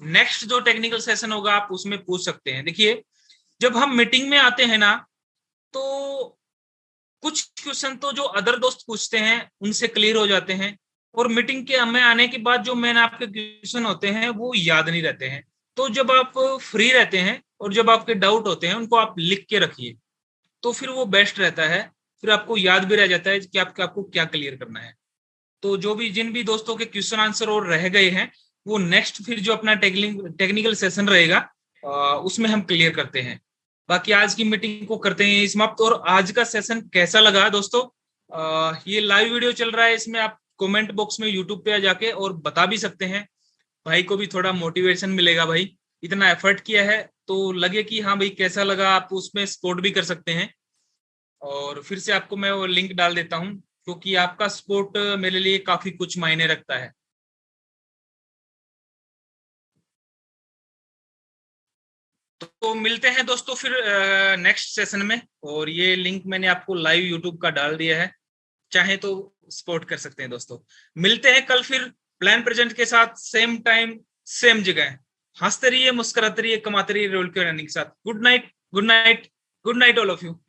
नेक्स्ट जो टेक्निकल सेशन होगा आप उसमें पूछ सकते हैं। देखिए जब हम मीटिंग में आते हैं ना, तो कुछ क्वेश्चन तो जो अदर दोस्त पूछते हैं उनसे क्लियर हो जाते हैं, और मीटिंग के हमें आने के बाद जो मैंने आपके क्वेश्चन होते हैं वो याद नहीं रहते हैं। तो जब आप फ्री रहते हैं और जब आपके डाउट होते हैं उनको आप लिख के रखिए, तो फिर वो बेस्ट रहता है। फिर आपको याद भी रह जाता है कि आपको क्या क्लियर करना है। तो जो भी जिन भी दोस्तों के क्वेश्चन आंसर और रह गए हैं वो नेक्स्ट फिर जो अपना टेक्निकल सेशन रहेगा उसमें हम क्लियर करते हैं। बाकी आज की मीटिंग को करते हैं समाप्त। और आज का सेशन कैसा लगा दोस्तों, ये लाइव वीडियो चल रहा है, इसमें आप कमेंट बॉक्स में यूट्यूब पे जाके और बता भी सकते हैं। भाई को भी थोड़ा मोटिवेशन मिलेगा, भाई इतना एफर्ट किया है तो लगे कि हाँ भाई कैसा लगा, आप उसमें सपोर्ट भी कर सकते हैं। और फिर से आपको मैं वो लिंक डाल देता हूँ, क्योंकि आपका सपोर्ट मेरे लिए काफी कुछ मायने रखता है। तो मिलते हैं दोस्तों फिर नेक्स्ट सेशन में। और ये लिंक मैंने आपको लाइव यूट्यूब का डाल दिया है, चाहे तो सपोर्ट कर सकते हैं दोस्तों। मिलते हैं कल फिर प्लान प्रेजेंट के साथ, सेम टाइम सेम जगह। हंसते रहिए, मुस्कुराते रहिए, कमाते रहिए रोल के रनिंग के साथ। Good night, good night, good night all of you.